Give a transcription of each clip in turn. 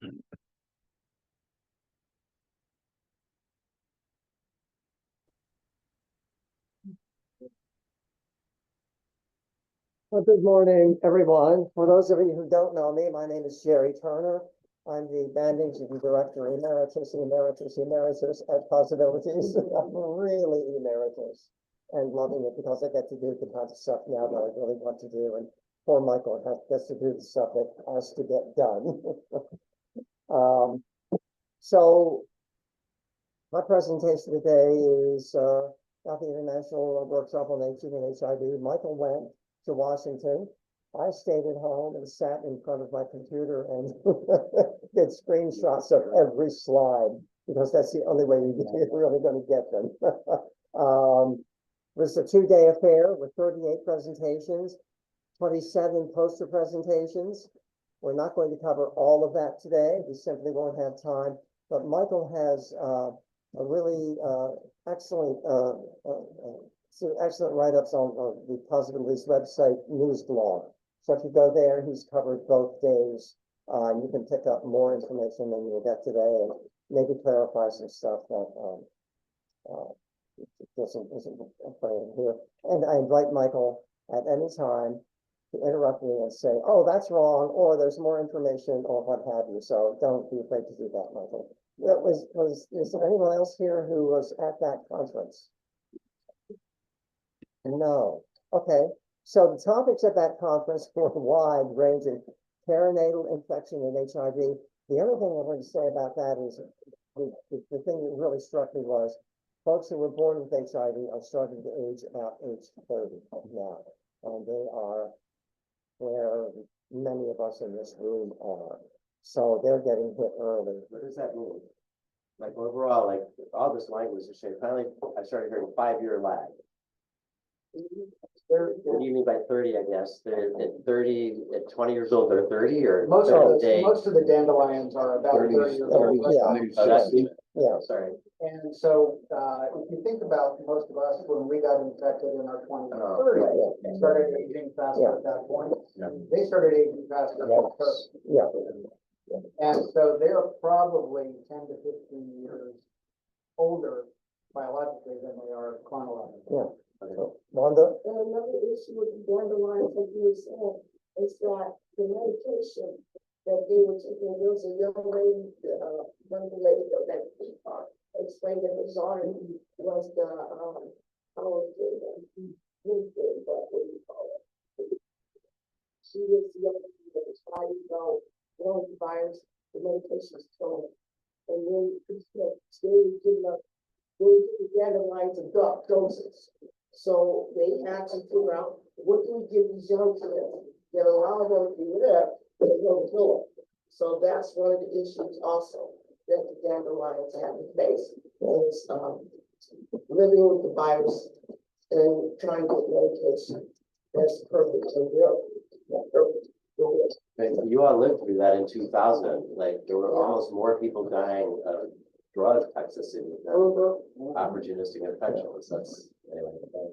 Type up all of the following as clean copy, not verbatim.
Well, good morning, everyone. For those of you who don't know me, my name is Jerry Turner. I'm the Band Engineering Director Emeritus at Possibilities. I'm really emeritus and loving it because I get to do the kinds of stuff now that I really want to do. And poor Michael gets to do the stuff that has to get done. So my presentation today is about the International Workshop on Aging and HIV. Michael went to Washington. I stayed at home and sat in front of my computer and did screenshots of every slide because that's the only way you're really going to get them. It was a 2-day affair with 38 presentations, 27 poster presentations. We're not going to cover all of that today. We simply won't have time. But Michael has a really excellent write-ups on the Possibilities website news blog. So if you go there, he's covered both days. You can pick up more information than you'll get today and maybe clarify some stuff that isn't here. And I invite Michael at any time to interrupt me and say, oh, that's wrong, or there's more information, or what have you. So don't be afraid to do that, Michael. Is there anyone else here who was at that conference? No. Okay. So the topics at that conference were wide ranging: perinatal infection and HIV. The other thing I want to say about that is the thing that really struck me was folks who were born with HIV are starting to age about age 30 now. And they are where many of us in this room are. So they're getting hit early. What does that mean? Like overall, like all this language is shaped. Finally, I started hearing 5-year lag. What do you mean by 30? I guess they're at 30, at 20 years old, they're 30, or most of the dandelions are about 30 years old. Yeah. Sorry. And so if you think about most of us, when we got infected in our 20s and 30s, started aging faster at that point. They started aging faster. And so they're probably 10 to 15 years older biologically than they are chronologically. Wanda? And another issue with the dandelions, like you were saying, is that the medication that they were taking, there was a young lady, one of the ladies that explained that was on was the, how was it, what do you call it? She was young, that was 5 years old, one of the virus, the medication was stolen. And then they were giving up, they were giving dandelions in dark doses. So they had to figure out, what do we give these young kids that allow them to live, but they don't kill them? So that's one of the issues also that the dandelions have to face, is living with the virus and trying to get medication that's perfect for real. You all lived through that in 2000. Like there were almost more people dying of drug toxicity than opportunistic infections. That's anyway.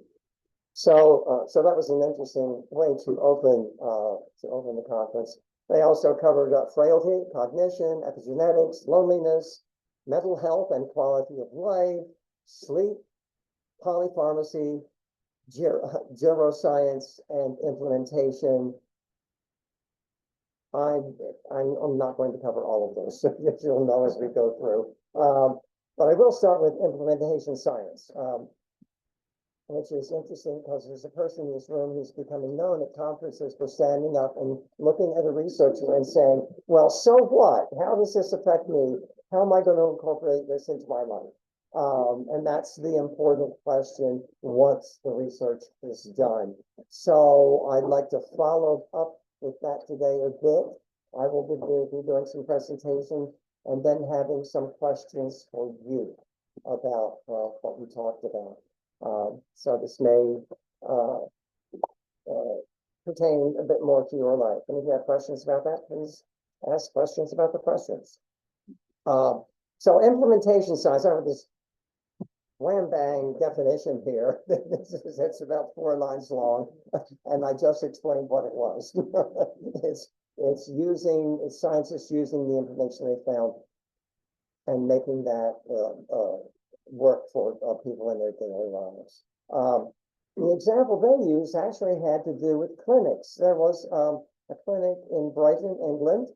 So that was an interesting way to open the conference. They also covered frailty, cognition, epigenetics, loneliness, mental health and quality of life, sleep, polypharmacy, geroscience, and implementation. I'm not going to cover all of those, so you'll know as we go through. But I will start with implementation science, which is interesting because there's a person in this room who's becoming known at conferences for standing up and looking at a researcher and saying, well, so what? How does this affect me? How am I going to incorporate this into my life? And that's the important question once the research is done. So I'd like to follow up with that today a bit. I will be doing some presentation and then having some questions for you about what we talked about. So this may pertain a bit more to your life. And if you have questions about that, please ask questions about the questions. So implementation science, I have this wham bang definition here. It's about 4 lines long, and I just explained what it was. it's scientists using the information they found and making that, work for, people in their daily lives. The example they used actually had to do with clinics. There was, a clinic in Brighton, England.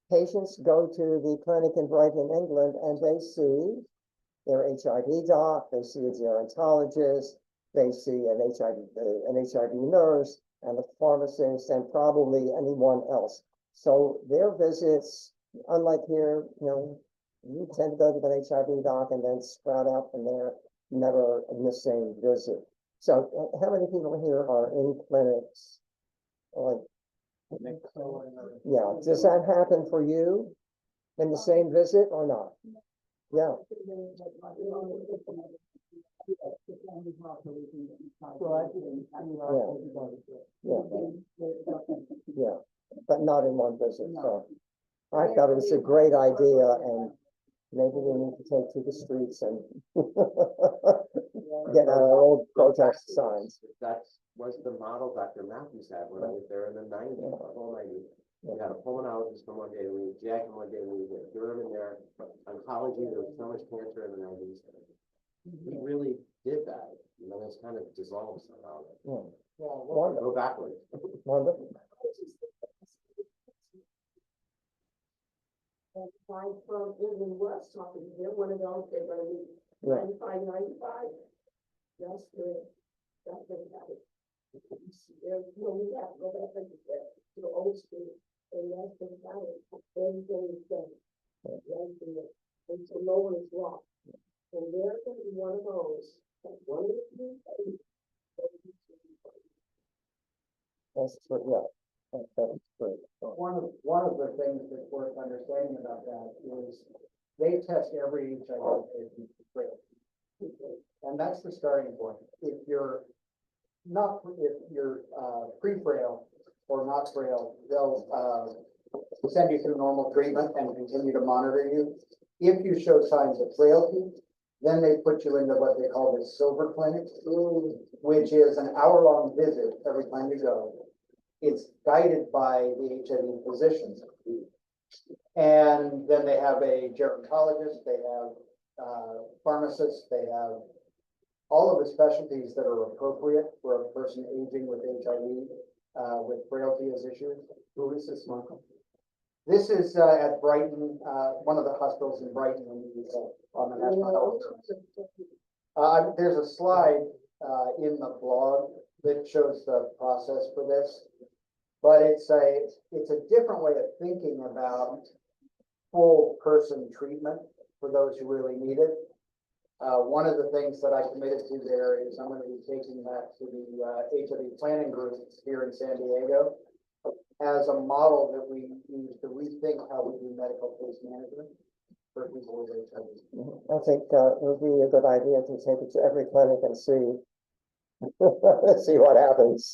Patients go to the clinic in Brighton, England, and they see their HIV doc, they see a gerontologist, they see an HIV nurse, and the pharmacist, and probably anyone else. So their visits, unlike here, you tend to go to an HIV doc and then sprout out from there, never missing visit. So how many people here are in clinics? Like, yeah, does that happen for you in the same visit or not? Yeah, yeah, but not in one visit, so. I thought it was a great idea, and maybe we need to take to the streets and get our old protest signs. That was the model Dr. Matthews had when I was there in the nineties, whole 90s. We had a pulmonologist from one day a week, Jack in one day a week, Durham in there, oncology, there was so much cancer in the 90s. We really did that, it's kind of dissolved somehow. Yeah. Go backwards. Wonderful. And aside from England West talking, they're one of those, they're gonna be Yeah. 95. That's good. That's good. There, we have to go back to the old school, and that's the valid, everything is done. And so no one is wrong. And they're gonna be one of those, one of the few things that we should be fighting. That's true, yeah. That's great. One of the things that's worth understanding about that is they test every HIV patient for frailty. And that's the starting point. If you're pre-frail or not frail, they'll send you through normal treatment and continue to monitor you. If you show signs of frailty, then they put you into what they call the silver clinic, which is an hour-long visit every time you go. It's guided by the HIV physicians. And then they have a gerontologist, they have pharmacists, they have all of the specialties that are appropriate for a person aging with HIV, with frailty as issues. Who is this, Michael? This is at Brighton, one of the hospitals in Brighton in the UK, on the National Health Service. There's a slide in the blog that shows the process for this. But it's a different way of thinking about full person treatment for those who really need it. One of the things that I committed to there is I'm going to be taking that to the HIV planning group here in San Diego as a model that we use to rethink how we do medical case management for people with HIV. I think, it would be a good idea to take it to every clinic and see, see what happens.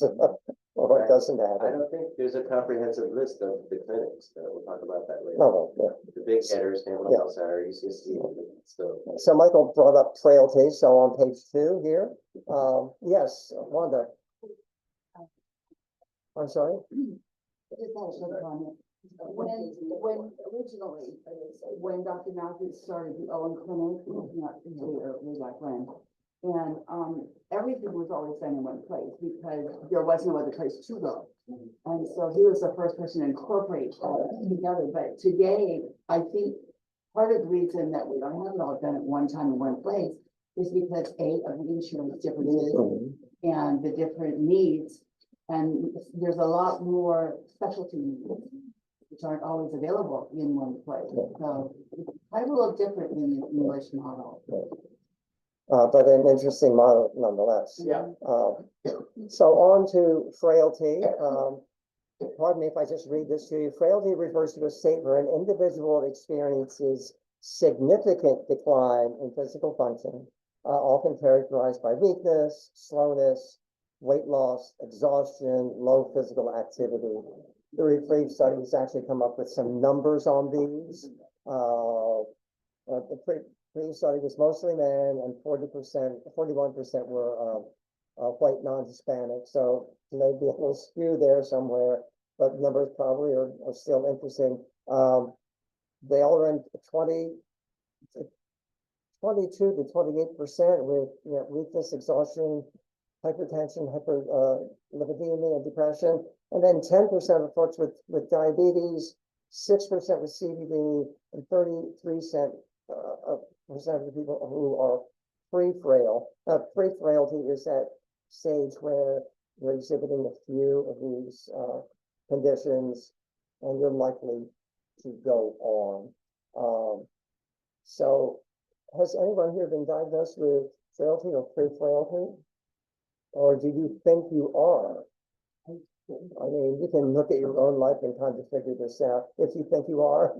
Or what doesn't I happen. don't think there's a comprehensive list of the clinics, we'll talk about that later. No, yeah. The big headers, Hamilton Yeah. Health Center, UCSD, so. So Michael brought up frailty, so on page 2 here, yes, Wanda. I'm sorry? Just had a quick comment. When originally, when Dr. Matthews started the Owen Clinic, not way back when, and everything was always done in one place because there was no other place to go. And so he was the first person to incorporate all that together. But today, I think part of the reason that we don't have it all done at one time in one place is because of the insurance differences and the different needs. And there's a lot more specialty needs which aren't always available in one place. So it's kind of a little different in the English model. But an interesting model nonetheless. Yeah. So on to frailty. Pardon me if I just read this to you. Frailty refers to a state where an individual experiences significant decline in physical function, often characterized by weakness, slowness, weight loss, exhaustion, low physical activity. The Reprieve study has actually come up with some numbers on these. The Reprieve study was mostly men, and 41% were white non-Hispanic. So maybe a little skew there somewhere. but numbers probably are still interesting. They all are in 22 to 28% with, weakness, exhaustion, hypertension, lipidemia, depression, and then 10% of folks with diabetes, 6% with CVD, and 33% percent of the people who are pre-frail. Pre-frailty is that stage where you're exhibiting a few of these conditions, and you're likely to go on. So, has anyone here been diagnosed with frailty or pre-frailty? Or do you think you are? I mean, you can look at your own life and kind of figure this out. If you think you are,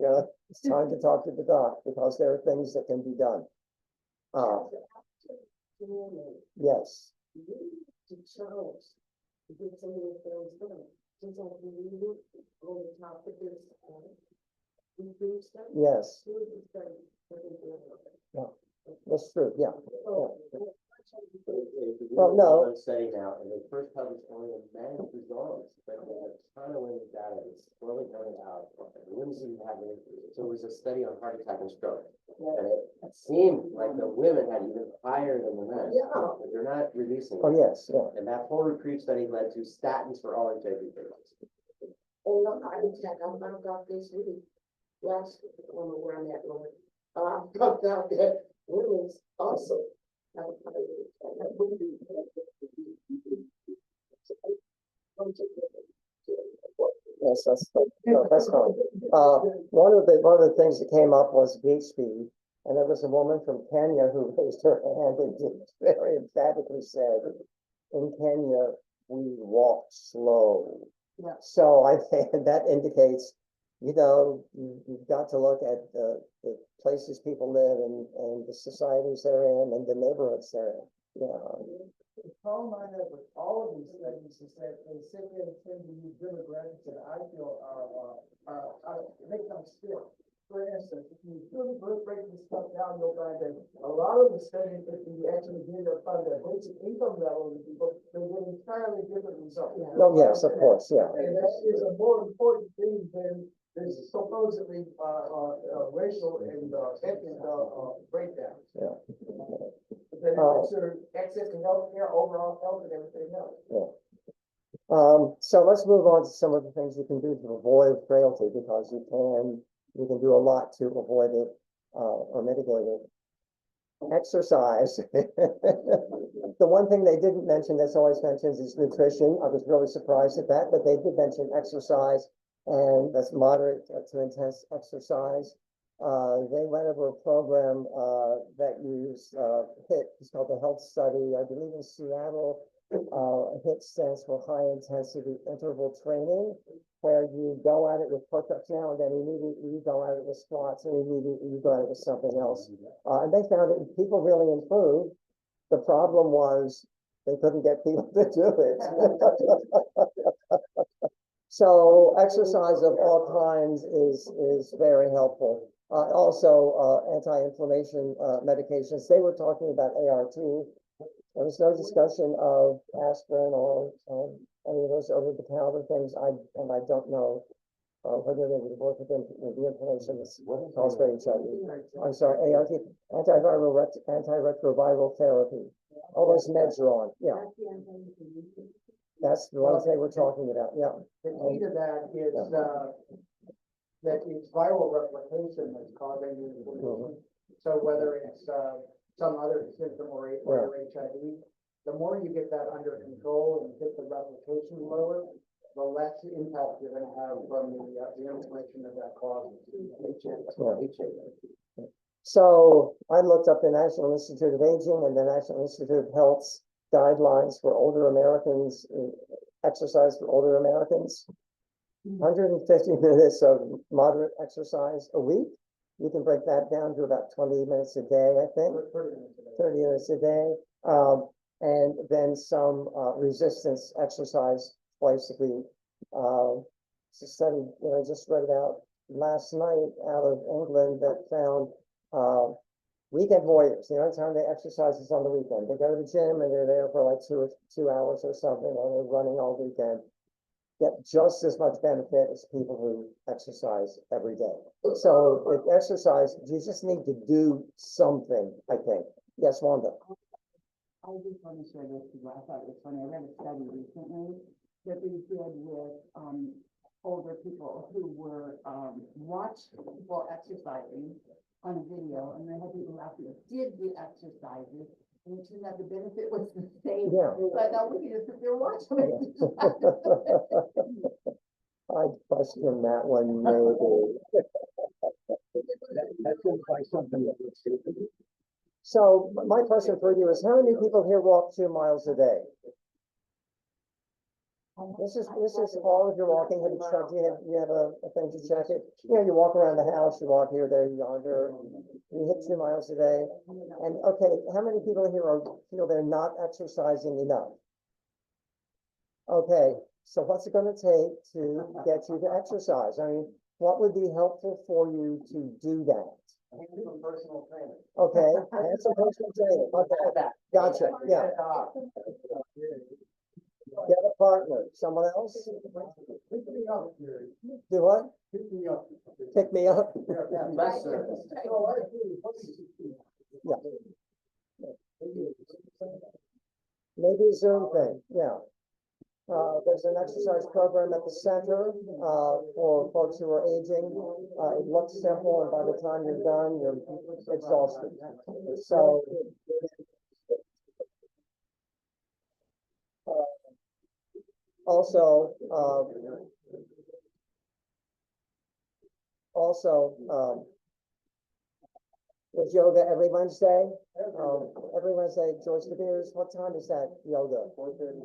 it's time to talk to the doc, because there are things that can be done. Yes. To challenge, to get some of those things done. Just like we look on the top of this, we study. Yes, Food is study, but it's not. that's true. Yeah. So, Well, no. Study now, and they first published only in men's results, but they have a ton of women's data that's slowly coming out. The women seem to have an increase. So it was a study on heart attack and stroke. And it seemed like the women had even higher than the men. Yeah. But they're not releasing Oh, it. yes, yeah. And that whole recruit study led to statins for all HIV patients. oh, no, I found out this week, last week, I don't know where I'm at, Lord. I found out that women's also have a higher rate, and that would be. Yes, that's fine. One of the things that came up was gait speed, and there was a woman from Kenya who raised her hand and just very emphatically said, in Kenya, we walk slow. Yeah. So I think that indicates, you've got to look at the places people live and the societies they're in and the neighborhoods they're in. The problem I have with all of these studies is that they say they tend to use demographics that I feel make them still. For instance, if you really break this stuff down, you'll find that a lot of the studies, if you actually get upon the basic income level of the people, they get entirely different results. Oh, yes, of course, yeah. And that is a more important thing than this supposedly racial and ethnic breakdown. Yeah. But it also access to healthcare, overall health, and everything else. So let's move on to some of the things you can do to avoid frailty, because you can do a lot to avoid it or mitigate it. Exercise. The one thing they didn't mention that's always mentioned is nutrition. I was really surprised at that, but they did mention exercise, and that's moderate to intense exercise. They went over a program that used HIIT. It's called the Health Study, I believe in Seattle. HIIT stands for high intensity interval training, where you go at it with push-ups now and then immediately you go at it with squats and immediately you go at it with something else. And they found that people really improved. The problem was they couldn't get people to do it. So exercise of all kinds is very helpful. Also, anti-inflammation medications. They were talking about ART. There was no discussion of aspirin or any of those over-the-counter things. I don't know whether they would work with the inflammation that's caused by HIV. I'm sorry, ART, antiretroviral therapy. All those meds are on. Yeah, that's the ones they were talking about. Yeah. The key to that is, that it's viral replication that's causing the inflammation. So whether it's, some other symptom or HIV, the more you get that under control and get the replication lower, the less impact you're gonna have from the inflammation that causes. So I looked up the National Institute of Aging and the National Institute of Health's guidelines for older Americans, exercise for older Americans. 150 minutes of moderate exercise a week. You can break that down to about 20 minutes a day, I think, 30 minutes a day. And then some resistance exercise twice a week. It's a study that I just read about last night out of England that found weekend warriors. The only time they exercise is on the weekend. They go to the gym and they're there for like 2 hours or something, or they're running all weekend. get just as much benefit as people who exercise every day. So if exercise, you just need to do something, I think. Yes, Wanda? I just want to share this because I thought it was funny. I read a study recently that they did with, older people who were, watched people exercising on a video, and they had people out there did the exercises, and it turned out the benefit was the same. Yeah. So I thought we could just sit there and watch them exercise. I question that one maybe. That seems like something that would suit. So my question for you is, how many people here walk 2 miles a day? This is all of your walking. Have you checked, you have a thing to check it? You know, you walk around the house, you walk here, there, yonder, you hit 2 miles a day. And okay, how many people here feel they're not exercising enough? Okay, so what's it gonna take to get you to exercise? I mean, what would be helpful for you to do that? Some personal training. Okay, and some personal training, okay, gotcha, yeah. Get a partner, someone else? Pick me up, Jerry. Do what? Pick me up. Pick me up? Bus service. So I agree. Maybe a Zoom thing, yeah. There's an exercise program at the center, for folks who are aging. It looks simple, and by the time you're done, you're exhausted. So. Also, there's yoga every Wednesday. Every Wednesday, George DeBeers, what time is that yoga? 4:30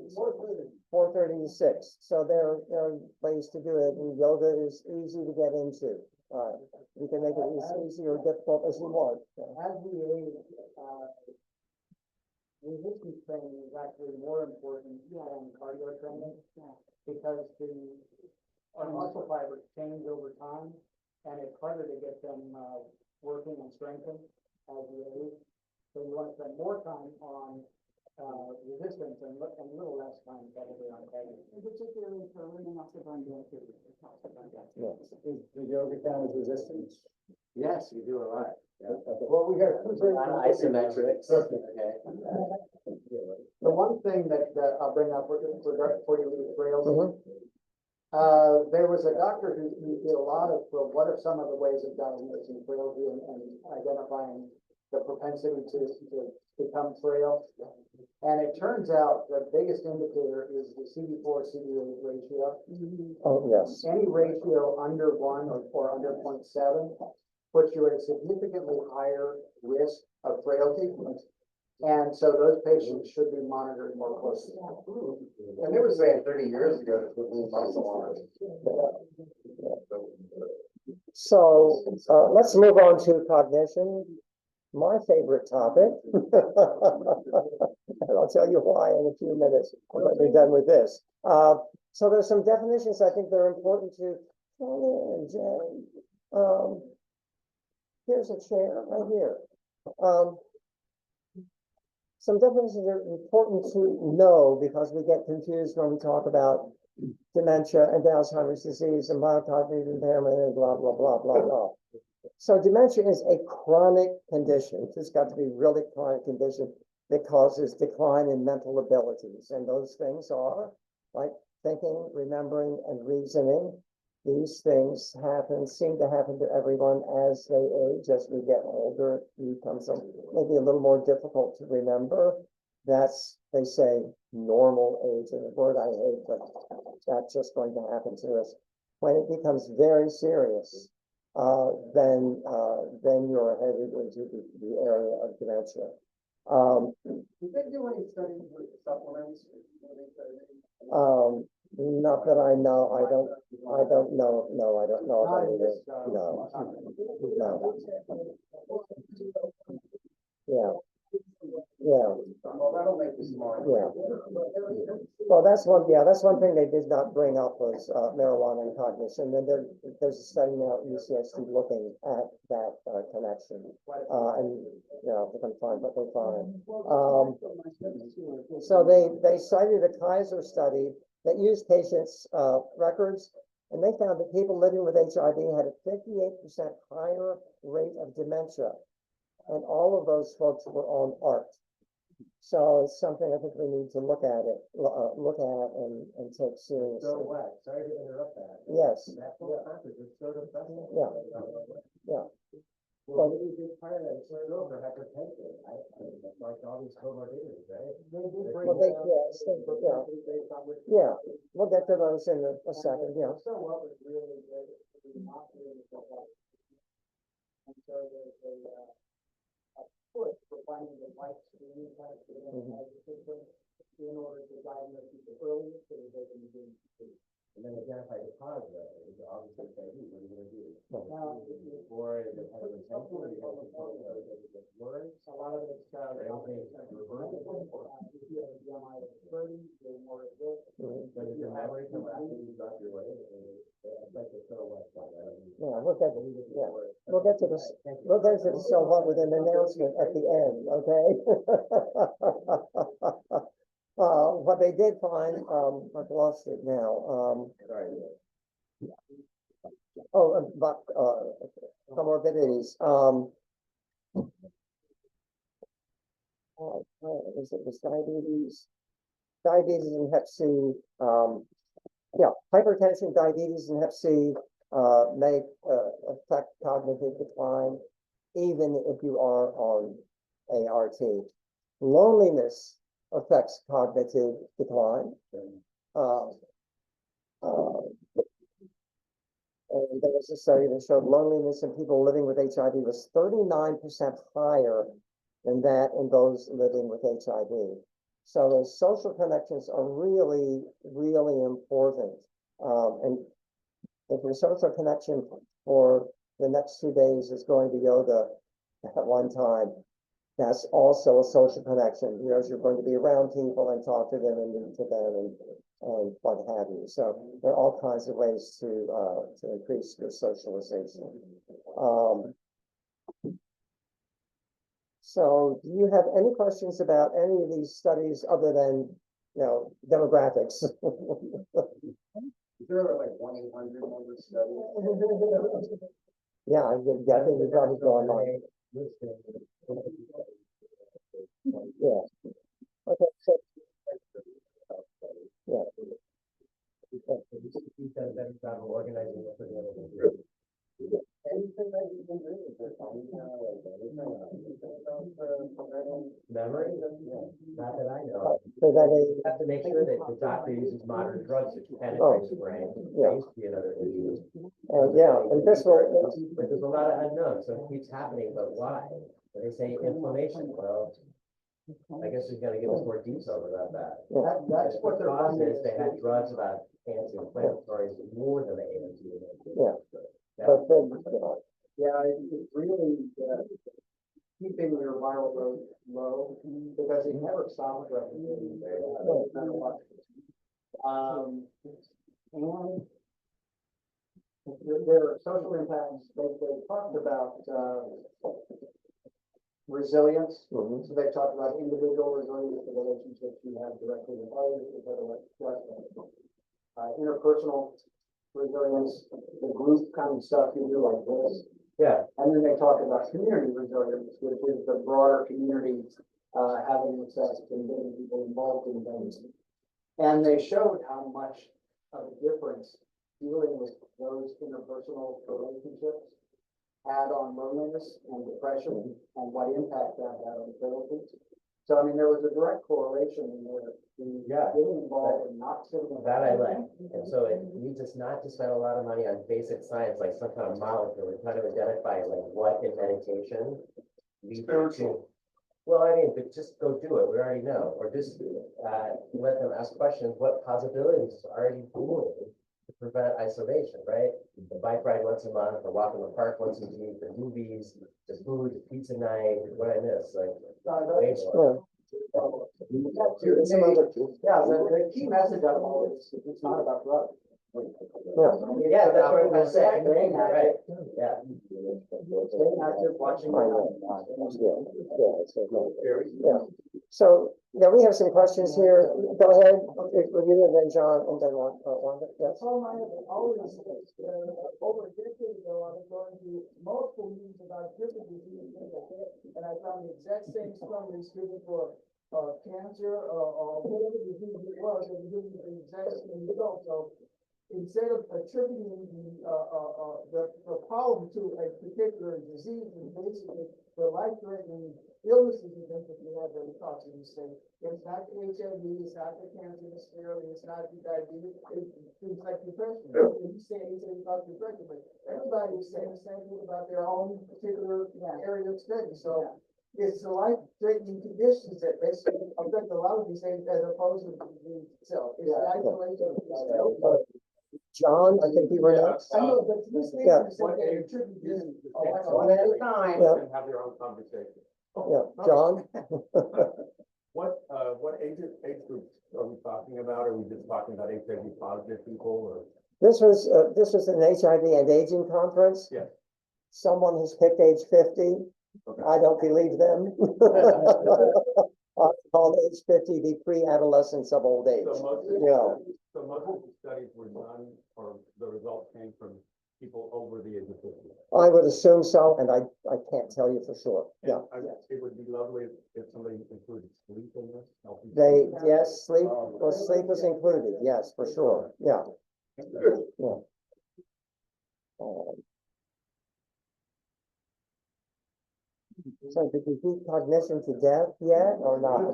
to 6. So there are ways to do it, and yoga is easy to get into. You can make it as easy or difficult as you want. As we age, resistance training is actually more important than cardio training. Because our muscle fibers change over time, and it's harder to get them, working and strengthened as we age. So you want to spend more time on, resistance and a little less time probably on cardio. Particularly for women also on the Yes. Is the yoga count as resistance? Yes, you do a lot. Yeah. Well, we got. Isometrics, okay. The one thing that I'll bring up before you leave trails. Mhm. There was a doctor who did a lot of, well, what are some of the ways of diagnosing frailty and identifying the propensity to become frail? And it turns out the biggest indicator is the CD4-CD8 ratio. Oh, yes. Any ratio under 1 or under 0.7 puts you at a significantly higher risk of frailty. And so those patients should be monitored more closely. And they were saying 30 years ago to put lean muscle on it. So, let's move on to cognition, my favorite topic. And I'll tell you why in a few minutes, when we're done with this. So there's some definitions I think they're important to, Jay. Here's a chair right here. Some definitions are important to know because we get confused when we talk about dementia and Alzheimer's disease and mild-cognitive impairment and blah, blah, blah, blah, blah. So dementia is a chronic condition. It's got to be really chronic condition that causes decline in mental abilities. And those things are like thinking, remembering, and reasoning. These things seem to happen to everyone as they age. As we get older, it becomes maybe a little more difficult to remember. That's, they say, normal age, and a word I hate, but that's just going to happen to us. When it becomes very serious, then you're headed into the area of dementia. Did they do any studies with supplements? Not that I know. I don't know. No, I don't know Not about in it. this, No. Yeah. Yeah. Well, that'll make you smart. Yeah. Well, that's one thing they did not bring up was marijuana and cognition. And there's a study now at UCSD looking at that connection. And, you know, they can find what they find. So they cited a Kaiser study that used patients' records, and they found that people living with HIV had a 58% higher rate of dementia. And all of those folks were on ART. So it's something I think we need to look at and take seriously. So what? Sorry to interrupt that. Yes, That whole concept is so depressing. Yeah. Yeah. Well, maybe they part of that sort of hypertension, like all these comorbidities, right? well, yes, yeah, we'll get to those in a second, yeah. So what was really good is not really the help. And so there's a push for finding the right screening test for the system in order to diagnose people earlier so that they can begin to treat. And then identify the cause of it, is obviously say, what are you gonna do? Now, Or is it kind of intentional, or you gonna control it, or is it just words? a lot of it's, Or anything reversible? if you have a BMI of 30, you're more at risk. But if your memory come after you got your way, it's like the so what, I don't know. Yeah, we'll get to this, we'll get to the so what with an announcement at the end, okay? What they did find, I've lost it now, Sorry. but, comorbidities, it was diabetes and hep C, hypertension, diabetes and hep C, may, affect cognitive decline, even if you are on ART. Loneliness affects cognitive decline. And there was a study that showed loneliness in people living with HIV was 39% higher than that in those living with HIV. So those social connections are really, really important. And if your social connection for the next 2 days is going to yoga at one time, that's also a social connection, because you're going to be around people and talk to them and meet to them and what have you. So there are all kinds of ways to increase your socialization. So do you have any questions about any of these studies other than, demographics? Is there like 1-800 number study? Yeah, I think you probably go online. Yeah. Okay, so. Yeah. He's done a better job of organizing it for the other group. Anything that you can do with this, Memory? Not that I know. So that You have to make sure that the doctor uses modern drugs to penetrate the brain. Yeah. That used to be another issue. and this will, But there's a lot of unknowns, so it keeps happening, but why? When they say inflammation, well, I guess we've got to give us more details about that. That's what The they're cause finding. is they had drugs about anti-inflammatories more than the AMT. Yeah. Yeah. but Yeah, it's really, keeping your viral load low, because it never stops replicating. No matter what. And there are social impacts, they talked about, resilience. Mhm. So they talked about individual resilience, the relationships you have directly with others, with other interpersonal resilience, the group kind of stuff you do like this. Yeah, And then they talk about community resilience, which is the broader community, having access and getting people involved in things. And they showed how much of a difference dealing with those interpersonal relationships had on loneliness and depression and what impact that had on therapy. So, I mean, there was a direct correlation in there to Yeah. getting involved and not sitting. that I like. And so it needs us not to spend a lot of money on basic science, like some kind of molecule. We're trying to identify like what in meditation leads to. Well, I mean, but just go do it. We already know. Or just let them ask questions. What possibilities are you doing to prevent isolation, right? The bike ride once a month, or walk in the park once a week, the movies, the food, the pizza night, what I miss, like. way more. Yeah, the key message of all is, it's not about drugs. Yeah, that's what I'm gonna say. Staying Right, active, yeah. staying active, watching. Yeah. So Now, we have some questions here. Go ahead, you and then John, and then Wanda, yes? Paul might have always said, over a decade ago, I was going to multiple meetings about different diseases, and I found the exact same summaries given for cancer or whatever disease it was, and giving the exact same result. So instead of attributing the problem to a particular disease, and basically the life-threatening illnesses and things that we have that we talk to, you say, it's not the HIV, it's not the cancer necessarily, it's not the diabetes, it's things like depression. And you say HIV about depression, but everybody is saying the same thing about their own particular area of study. So it's the life-threatening conditions that basically affect a lot of these things as opposed to the disease itself. It's the isolation of these things. John, I think you were next. I know, but this thing Yeah. is that they attribute this. One at a time. Yeah. Have their own conversation. Yeah, John? What age groups are we talking about? Are we just talking about HIV positive people or? This was an HIV and aging conference. Yeah. Someone has picked age 50. Okay. I don't believe them. I call age 50 the pre-adolescence of old age. So most of the studies were done, or the results came from people over the age of 50. I would assume so, and I can't tell you for sure. Yeah, It would be lovely if somebody included sleep in this. healthy they, sleep. yes, sleep was included, yes, for sure, yeah. Yeah. So did we beat cognition to death yet or not?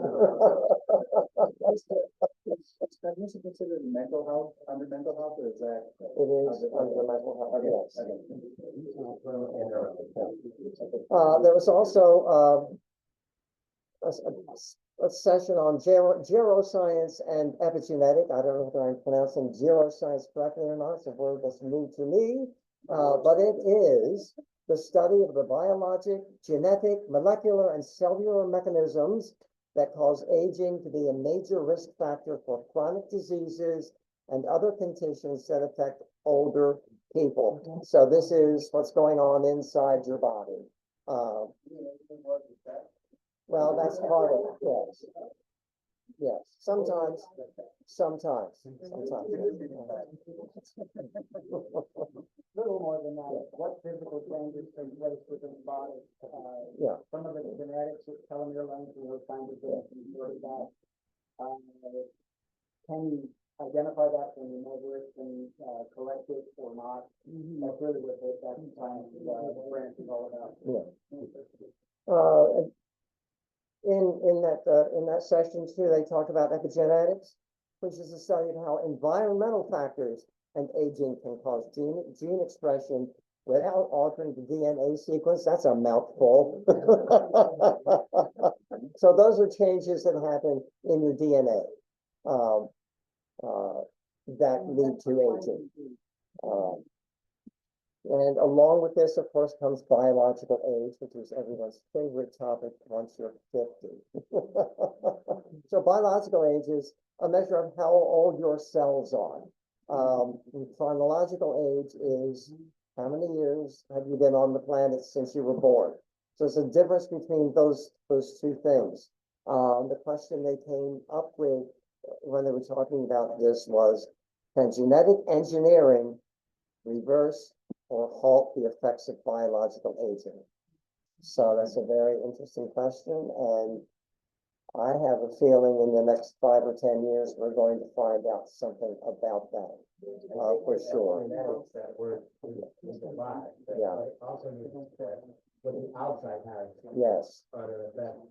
Is cognition considered mental health, under mental health, or is that? It is under mental health, yes. There was also, a session on geroscience and epigenetic. I don't know if I'm pronouncing geroscience correctly or not. It's a word that's new to me. But it is the study of the biologic, genetic, molecular, and cellular mechanisms that cause aging to be a major risk factor for chronic diseases and other conditions that affect older people. So this is what's going on inside your body. Well, that's part of it, yes. Yes, sometimes. Little more than that, what physical changes take place within the body. Yeah. Some of it's genetics, telomere length, and those kinds of things, you sort of that. Can you identify that when you measure it and correct it or not? That's really what that science branch is all about. Yeah. In that session too, they talk about epigenetics, which is a study of how environmental factors and aging can cause gene expression without altering the DNA sequence. That's a mouthful. So those are changes that happen in your DNA that lead to aging. And along with this, of course, comes biological age, which is everyone's favorite topic once you're 50. So biological age is a measure of how old your cells are. Chronological age is how many years have you been on the planet since you were born? So there's a difference between those two things. The question they came up with when they were talking about this was, can genetic engineering reverse or halt the effects of biological aging? So that's a very interesting question, and I have a feeling in the next 5 or 10 years, we're going to find out something about that, for sure. That word is alive. Yeah. Also means that what the outside has Yes, other effects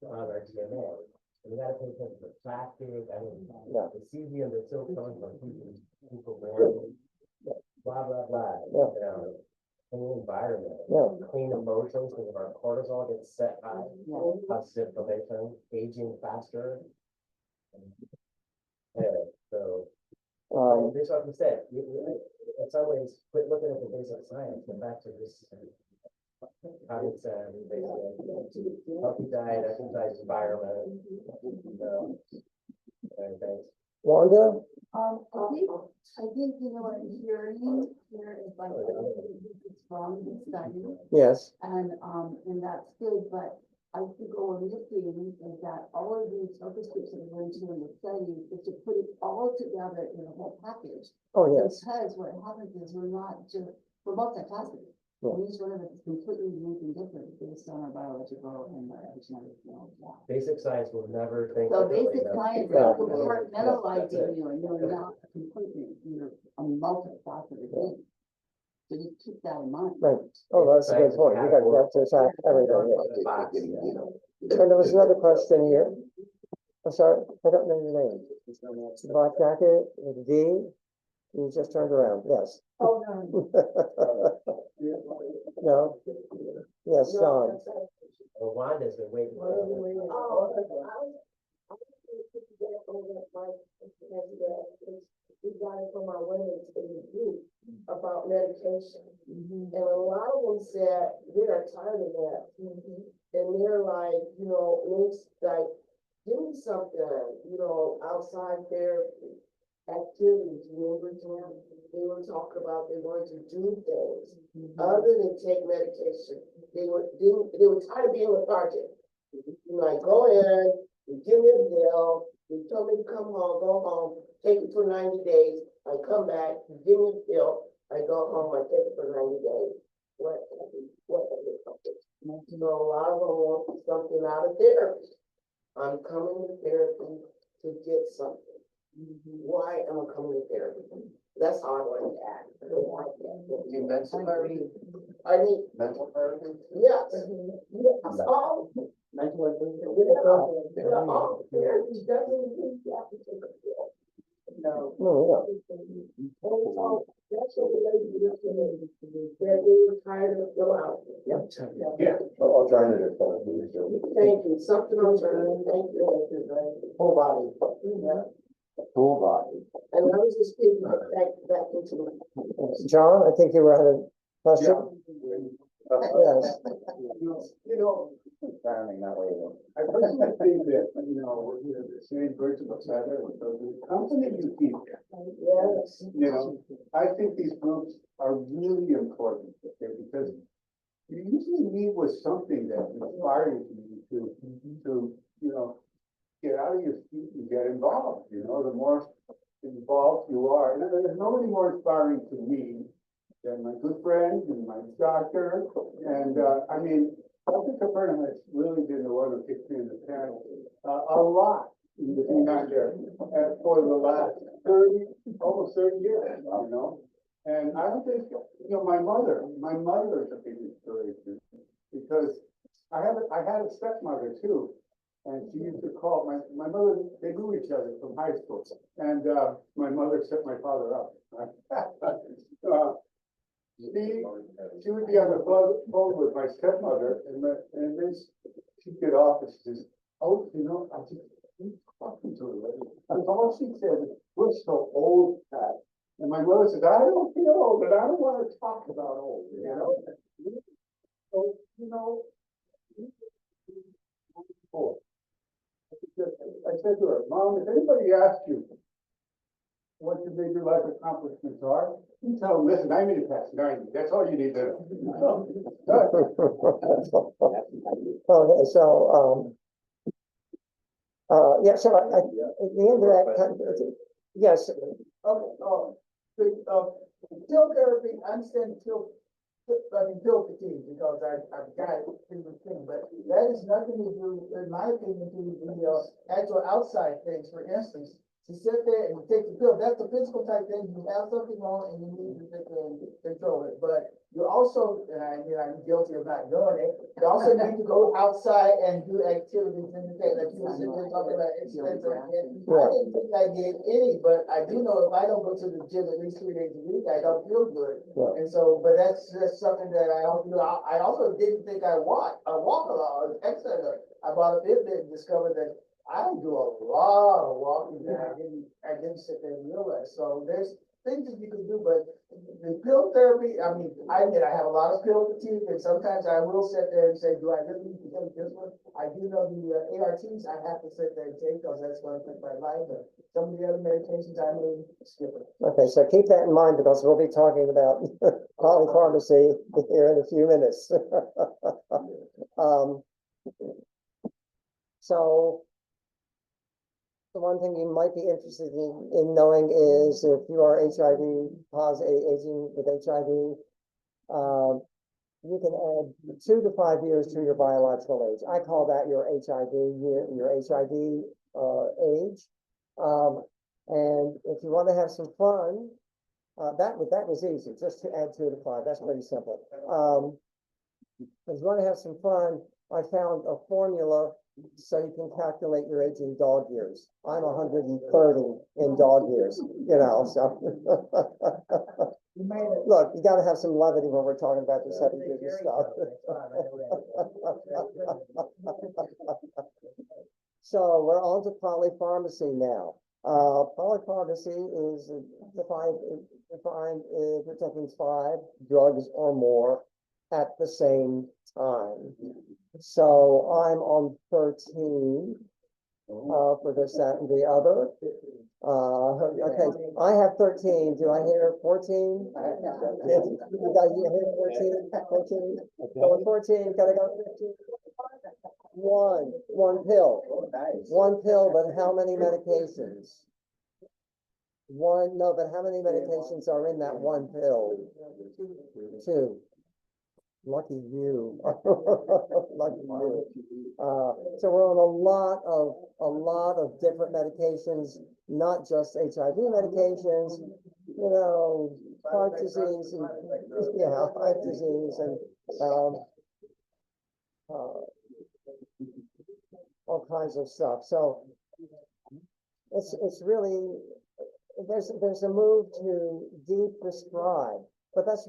on our DNA. And we gotta pay attention to plastic, Yeah. the cesium that's still coming from people born, blah, blah, blah. Yeah. You know, clean environment, Yeah. clean emotions, because if our cortisol gets set high, causes inflammation, aging faster. Anyway, so, this is what we said, in some ways, quit looking at the basic science, and back to this. Common sense, basically, healthy diet, exercise, environment, and things. Wanda? I think, you know, what I'm hearing here is like, it's wrong, study, Yes, and that's good, but I think what we're looking is that all of these focus groups that we're going to do in the study is to put it all together in a whole package. Oh, yes, Because what happens is we're not just, we're multifaceted. Yeah. Each one of us is completely unique and different based on our biological and our epigenetic knowledge. Basic science will never think. So differently basic than- science is Yeah. compartmentalizing you, and you're not completely, you're a multifaceted being. So you keep that in mind. right. Oh, that's a good point. You got to attack everything. Yeah. And there was another question here. I'm sorry, I don't know your name. Black jacket with D. You just turned around, yes. Oh, no. No? Yes, John. Well, Wanda's been waiting. Oh, I was gonna put that over my, we got it from our women's in the group about medication. And a lot of them said they're tired of that. And they're like, you know, it's like, doing something, you know, outside therapy, activities, remember, Jim? They were talking about they wanted to do things other than take medication. They were tired of being lethargic. You like, go in, you give me a bill, you tell me to come home, go home, take it for 90 days. I come back, you give me a bill, I go home, I take it for 90 days. What have they accomplished? So a lot of them want something out of therapy. I'm coming to therapy to get something. Why am I coming to therapy? That's how I want to act. I don't like that. You mental therapy? I need, Mental therapy? yes, yes, all, Mental health. all therapy doesn't mean you have to take a pill. No. No, And so that's what the lady was saying, that they were tired of fill out. Yep. Yeah. Alternative therapy. Thank you, something alternative, thank you. Whole body. Yeah. Full body. And I was just thinking back into it. yeah. John, I think you were having a question? Yes. You know, Sounding that way. I personally think that, you know, the same birds of a feather, so the company you keep, Yes. you know, I think these groups are really important, okay, because you usually leave with something that inspires you to, you know, get out of your seat and get involved, you know, the more involved you are, and there's nobody more inspiring to me than my good friend and my doctor, and, I mean, Dr. Capernaum has really been the one who kicked me in the pants, a lot in the behind there, and for the last almost 30 years, you know? And I don't think, you know, my mother is a big inspiration, because I had a stepmother too, and she used to call, my mother, they knew each other from high school, and, my mother set my father up. She would be on the phone with my stepmother, and then she'd get off and she says, oh, you know, I just keep talking to her. And all she said, we're so old, Pat. And my mother said, I don't feel old, and I don't want to talk about old, you know? So, you know, I said to her, Mom, if anybody asks you what your major life accomplishments are, you tell them, listen, I made it past 90. That's all you need to know. Okay, so, yeah, so at the end of that, yes, Okay, pill therapy, I understand pill fatigue, because I've got it in the thing, but that is nothing to do, in my opinion, to the actual outside things. For instance, to sit there and take the pill, that's the physical type thing, you have something wrong and you need to sit there and control it, but you also, and I'm guilty of not doing it, you also need to go outside and do activities in the day, like you were sitting there talking about exercise. I didn't think I did any, but I do know if I don't go to the gym at least 3 days a week, I don't feel good. Yeah. And so, but that's something that I don't do. I also didn't think I walk a lot, exercise. I bought a Fitbit and discovered that I do a lot of walking that I didn't sit there and realize. So there's things that you can do, but the pill therapy, I mean, I admit I have a lot of pill fatigue, and sometimes I will sit there and say, do I really need to take this one? I do know the ARTs I have to sit there and take, because that's going to affect my life, but some of the other medications I may skip it. okay, so keep that in mind because we'll be talking about polypharmacy here in a few minutes. So the one thing you might be interested in knowing is if you are HIV positive, aging with HIV, you can add 2 to 5 years to your biological age. I call that your HIV year, your HIV age. And if you want to have some fun, that was easy, just to add 2 to 5. That's pretty simple. If you want to have some fun, I found a formula so you can calculate your age in dog years. I'm 130 in dog years, so. You made it. Look, you gotta have some levity when we're talking about this heavy duty stuff. So we're on to polypharmacy now. Polypharmacy is defined if you're taking 5 drugs or more at the same time. So I'm on 13 for this, that, and the other. Okay, I have 13. Do I hear 14? You guys hear 14? 14? Going 14, gotta go 15. One pill. One pill, but how many medications? No, but how many medications are in that one pill? 2. Lucky you. Lucky you. So we're on a lot of different medications, not just HIV medications, heart disease and, heart disease and, all kinds of stuff. So it's really, there's a move to de-prescribe, but that's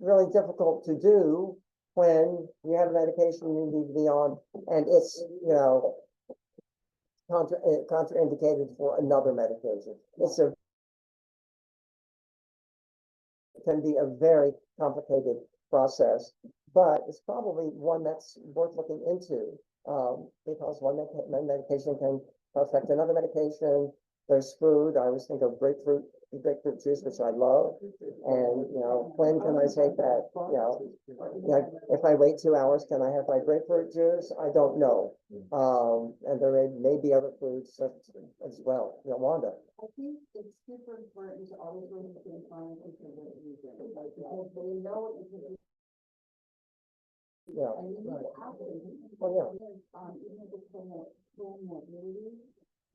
really difficult to do when you have a medication you need to be on and it's, contraindicated for another medication. Can be a very complicated process, but it's probably one that's worth looking into, because one medication can affect another medication. There's food. I always think of grapefruit juice, which I love. And, when can I take that? If I wait 2 hours, can I have my grapefruit juice? I don't know. And there may be other foods as well. Wanda. I think it's super important to always look at the pharmacy for what reason, like, because they know what you can do. Yeah. And you need to ask them. Oh, yeah. Even if it's comorbidity,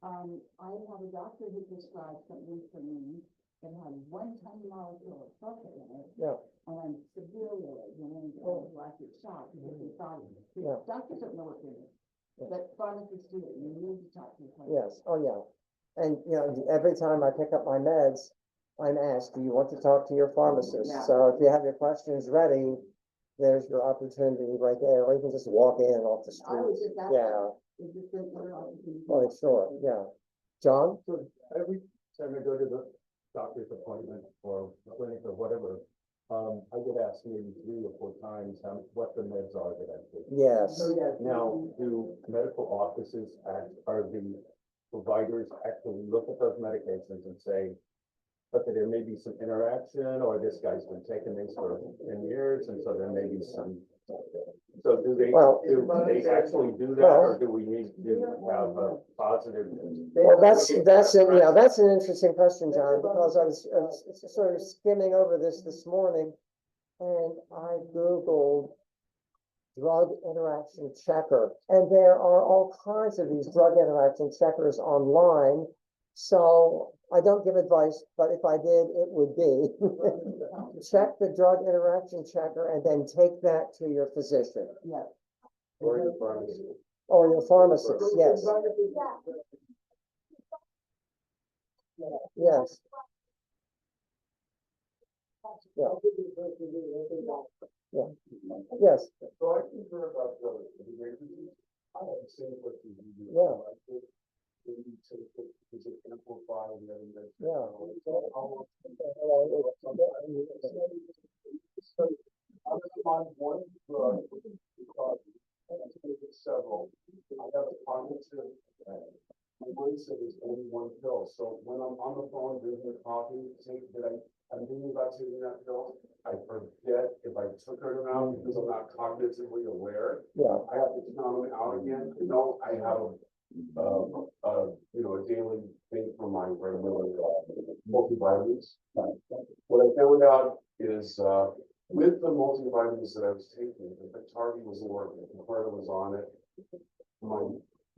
I have a doctor who prescribed something for me that had 1 tiny molecule of sulfur in it. Yeah. And I'm severely allergic, and like you're shocked because they thought, Yeah. doctors don't know what's in it. Yeah. But pharmacists do, and you need to talk to your pharmacist. Yes. Oh, yeah. And, every time I pick up my meds, I'm asked, do you want to talk to your pharmacist? Yeah. So if you have your questions ready, there's your opportunity right there, or you can just walk in off the I was street. just asking. Yeah. Is this an opportunity? Oh, sure. Yeah. John? So every time I go to the doctor's appointment or clinic or whatever, I get asked maybe 3 or 4 times what the meds are that I take. Yes. Now, do medical offices are the providers actually look at those medications and say, okay, there may be some interaction, or this guy's been taking these for 10 years, and so there may be some. So do they actually do that, or do we need to have a positive? Well, that's an interesting question, John, because I was sort of skimming over this morning, and I Googled drug interaction checker, and there are all kinds of these drug interaction checkers online. So I don't give advice, but if I did, it would be check the drug interaction checker and then take that to your physician. Yeah. Or your pharmacy? Or your pharmacist, yes. Yes. Yeah. Yeah. Yes. So I concur about the I have the same question you do. Yeah. Is it amplify the other? Yeah. I'm on one drug because I take several. I have a pharmacist. My brain said it's only 1 pill. So when I'm on the phone drinking coffee, saying that I'm thinking about taking that pill, I forget if I took her around because I'm not cognitively aware. Yeah, I have to count them out again. No, I have a daily thing for my regular multivitamins. What I found out is, with the multivitamins that I was taking, the Biktarvy was working, the Concorda was on it. My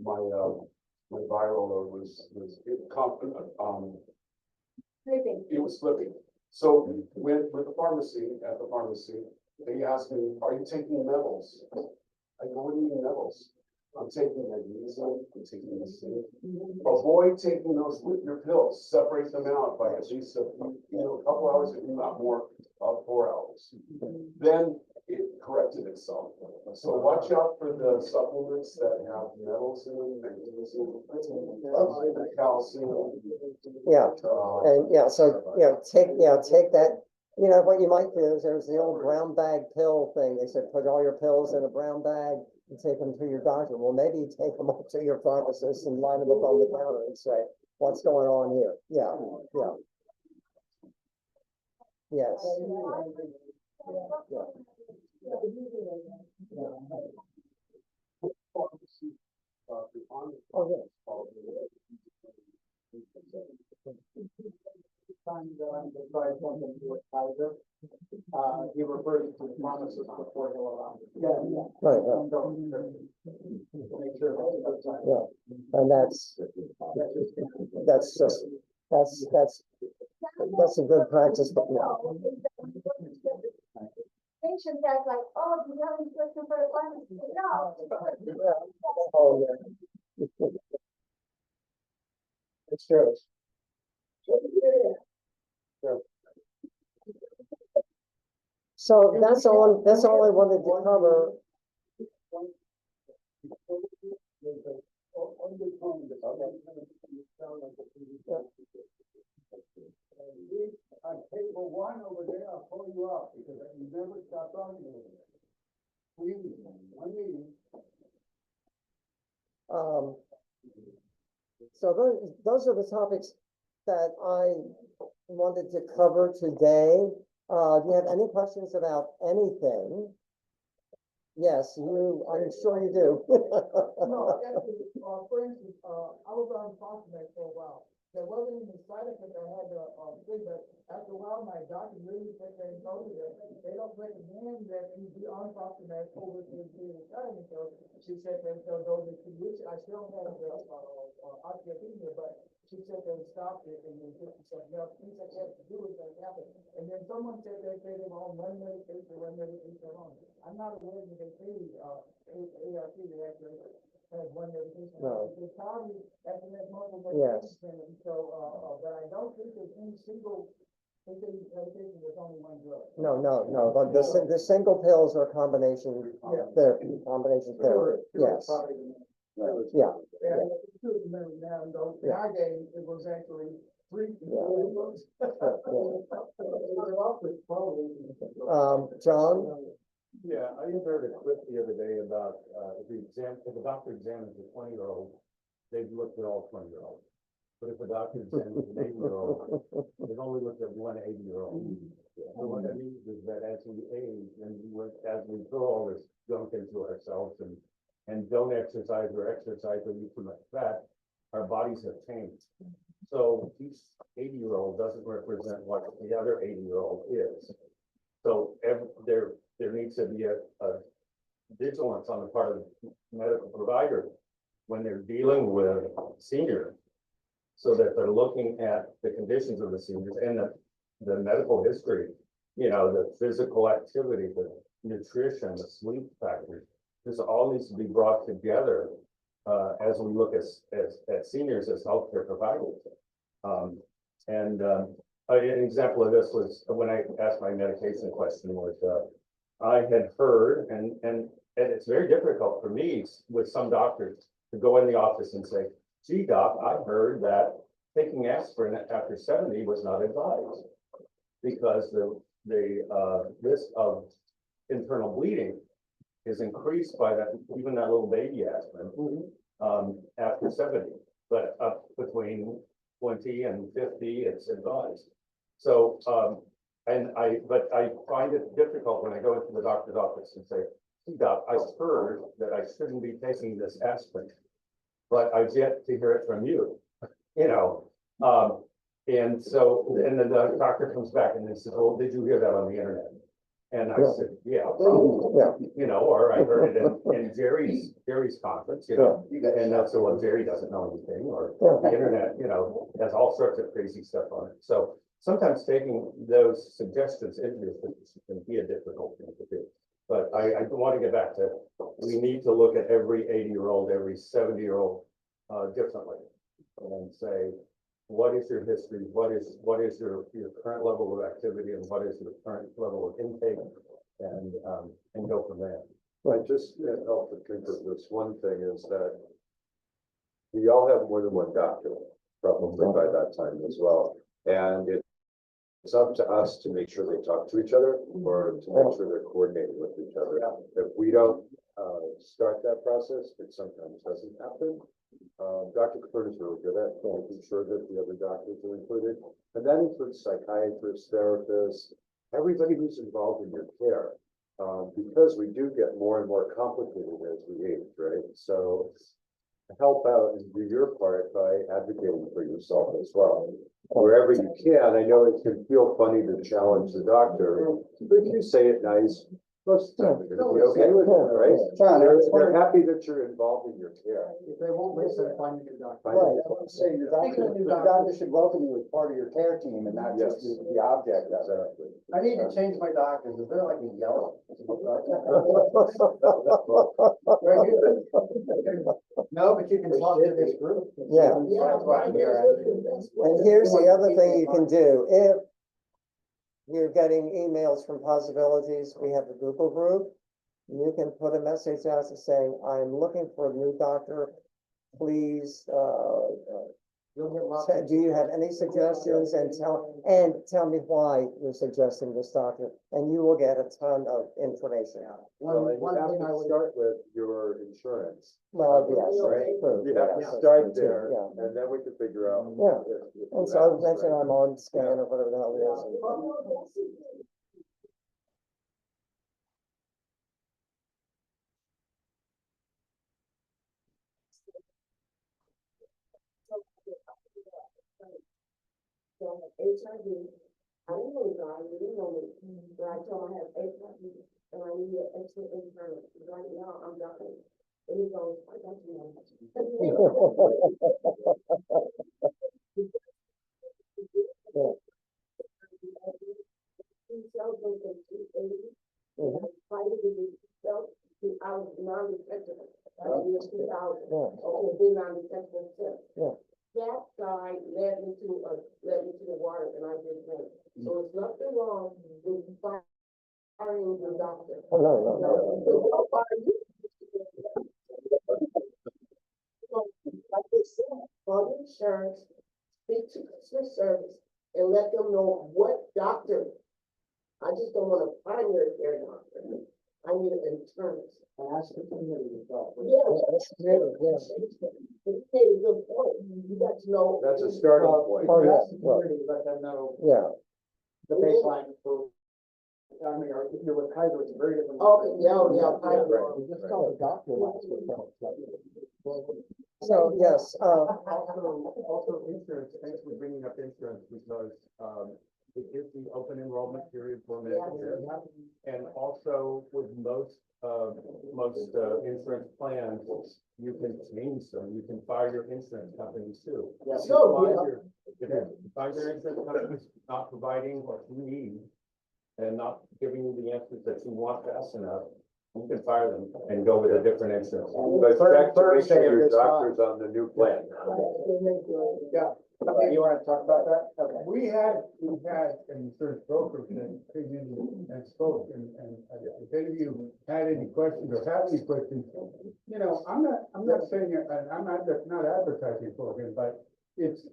viral load it was flipping. So with the pharmacy, they asked me, are you taking metals? I go, what do you mean metals? I'm taking magnesium, I'm taking zinc. Avoid taking those with your pills, separate them out by at least a couple hours, if not more, 4 hours. Then it corrected itself. So watch out for the supplements that have metals in them, magnesium, calcium. yeah. And yeah, so, take that, what you might do is there's the old brown bag pill thing. They said, put all your pills in a brown bag and take them to your doctor. Well, maybe you take them up to your pharmacist and line them up on the counter and say, what's going on here? Yeah, yeah. Yes. Oh, yeah. He refers to the pharmacist before he'll allow. Right, Make sure that's the yeah. And that's a good practice, but yeah. Patients act like, oh, do you have any prescription for the pharmacy? No. Oh, yeah. It's true. So that's all I wanted to cover. On table one over there, I'll pull you up because you never stop talking over there. Please, one meeting. So those are the topics that I wanted to cover today. Do you have any questions about anything? Yes, I'm sure you do. No, actually, for instance, I was on Fosamax for a while. There wasn't any side effect I had to say, but after a while, my doctor really said they told me that they don't recommend that you be on Fosamax over the period of time. So she said that those are which I still have the osteopenia, but she said they stopped it and they did something else. Things that had to do with that happened. And then someone said they say they were on one medication on. I'm not aware that they say ARP, they actually have one medication. No. They probably have to have multiple Yes. medications. So, but I don't think there's any single medication, there's only one drug. No, but the single pills are combination therapy, yes. Yeah. Yeah, I should remember now, though, in our day, it was actually three. John? Yeah, I heard a clip the other day about, if a doctor examines a 20-year-old, they've looked at all 20-year-olds. But if a doctor examines an 80-year-old, they've only looked at one 80-year-old. So what that means is that as we age and as we throw all this junk into ourselves and don't exercise or eat too much fat, our bodies have changed. So each 80-year-old doesn't represent what the other 80-year-old is. So there needs to be a vigilance on the part of the medical provider when they're dealing with seniors, so that they're looking at the conditions of the seniors and the medical history, the physical activity, the nutrition, the sleep factors. This all needs to be brought together as we look at seniors as healthcare providers. An example of this was when I asked my medication question was, I had heard, and it's very difficult for me with some doctors to go in the office and say, gee, doc, I heard that taking aspirin after 70 was not advised because the risk of internal bleeding is increased by even that little baby aspirin after 70, but up between 20 and 50, it's advised. So but I find it difficult when I go into the doctor's office and say, "Gee, Doc, I heard that I shouldn't be taking this aspirin, but I've yet to hear it from you," you know? And so, and then the doctor comes back and he says, "Well, did you hear that on the internet?" And I said, "Yeah, probably," Yeah. you know, or I heard it in Jerry's conference, you know? And that's the one, Jerry doesn't know anything, or the internet, you know, has all sorts of crazy stuff on it. So sometimes taking those suggestions into your position can be a difficult thing to do. But I want to get back to, we need to look at every 80-year-old, every 70-year-old differently. And say, what is your history? What is your current level of activity, and what is your current level of intake? And go from there. I just can't help but think of this one thing is that we all have more than one doctor, probably by that time as well. And it's up to us to make sure they talk to each other, or to make sure they're coordinating with each other. If we don't start that process, it sometimes doesn't happen. Dr. Clifford is really good at making sure that the other doctors are included, and that includes psychiatrists, therapists, everybody who's involved in your care. Because we do get more and more complicated as we age, right? So help out and do your part by advocating for yourself as well. Wherever you can. I know it can feel funny to challenge the doctor, but if you say it nice, most of the time they're gonna be okay with it, right? John, They're happy that you're involved in your care. If they won't listen, find a new doctor. Right. Right, I would say the doctor should welcome you as part of your care team and not just the object of it. Exactly. I need to change my doctors, is there like a yellow? No, but you can talk to this group. Yeah. Yeah. And here's the other thing you can do, if you're getting emails from Possibilities, we have a Google group. You can put a message out saying, I'm looking for a new doctor. Please, do you have any suggestions, and tell me why you're suggesting this doctor, and you will get a ton of information out. Well, and you One have thing I to would, start with your insurance. Well, yes, Right. true, You have to yes, start true, there, yeah. and then we can figure out. Yeah. if And you so I have mentioned strength. I'm on scan or whatever the hell it is. So HIV, I didn't know God, you didn't know me, but I told him I have HIV and I need an extra intern. Right now, I'm dying. And he goes, I got you. He celebrated 280. Mhm. Fighting with himself, I was non-detectable. That's year 2000. Yeah. Okay, been non-detectable since. Yeah. That guy led me to the water, and I did drink. So it's nothing wrong with firing the doctor. Oh, no. So, like they said, call the insurance, speak to customer service, and let them know what doctor. I just don't want a primary care doctor. I need an internist. ask the community as well. Yeah. That's true, yeah. You made a good point. You got to know. That's a starting point. Oh, yeah, Ask the community, let them know Yeah, the baseline for. I mean, or if you're with Kaiser, it's a very different. Okay, yeah. Right. You just tell the doctor. so, yes, Also insurance, thanks for bringing up insurance, because, it is the open enrollment period for Medicare. And also with most insurance plans, you can change them, you can fire your insurance companies too. Yeah. If you find your insurance companies not providing what you need and not giving you the answers that you want fast enough, you can fire them and go with a different insurance. But check to make sure your doctor's on the new plan. Yeah, you wanna talk about that? Okay. We had an insurance broker that came in and spoke, and if any of you had any questions or have any questions, you know, I'm not saying, I'm not advertising for him, but it's,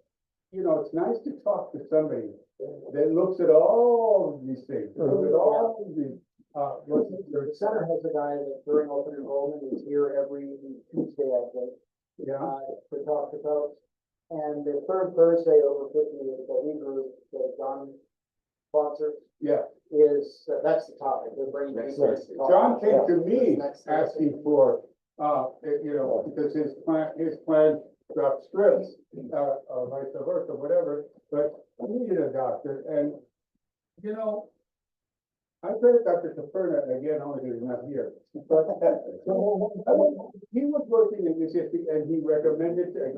you know, it's nice to talk to somebody that looks at all of these things, looks at all of these, The center has a guy that during open enrollment is here every Tuesday, I think, to talk to folks. And the third Thursday over 50 is the regroup that John sponsor, Yeah, that's the topic, the brain. John came to me asking for, you know, because his plan dropped strips, vice versa, whatever, but he needed a doctor, and, you know, I read Dr. Caperna again, only he's not here, but, he was working in UCSD, and he recommended, I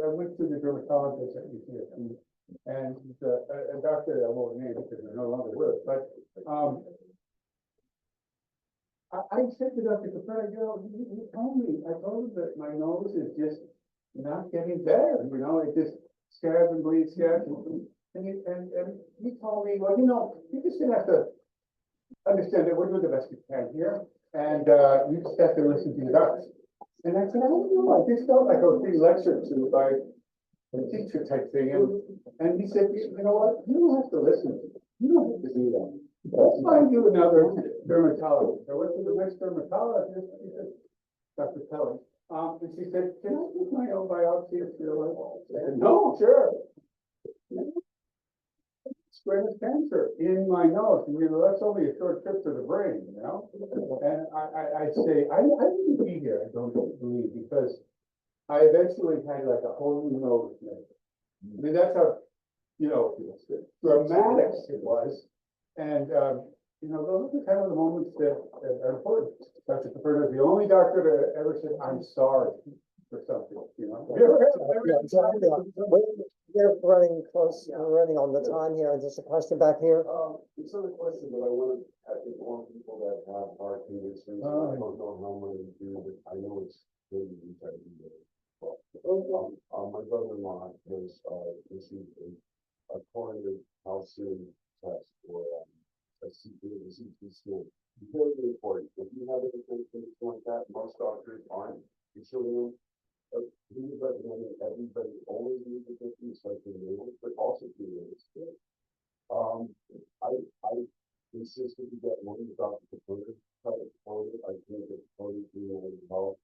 went to the dermatologist at UCSD, and a doctor, I won't name because they're no longer with us, but, I said to Dr. Caperna, you know, he told me, I told him that my nose is just not getting better, you know, it just scabs and bleeds, scabs, and he told me, well, you know, you're just gonna have to understand that we're doing the best we can here, and, you just have to listen to your doctors. And I said, I don't know, I just felt like I was being lectured to by a teacher type thing, and he said, you know what, you don't have to listen, you don't have to do that. Let's find you another dermatologist. I went to the next dermatologist, she said, Dr. Kelly, and she said, can I do my own biopsy if you're like, I said, no, sure. Squamous cancer in my nose, and you know, that's only a short trip to the brain, you know? And I say, I wouldn't be here, I don't believe, because I eventually had like a whole new nose. I mean, that's how, you know, dramatic it was. And, you know, those are kind of the moments that are important. Dr. Caperna is the only doctor that ever said, I'm sorry for something, you know? Yeah, exactly. We're running close, we're running on the time here, and just a question back here. It's not a question, but I want to inform people that have heart conditions. I don't know how many do, but I know it's really retired. My brother-in-law has, received a coronary calcium test for, a CT scan. Very important. If you have anything like that, most doctors aren't issuing them. He was recommending everybody only use the 50 cycle needles, but also do it. I insisted to get one Dr. Caperna quoted. I think it's quoted to health,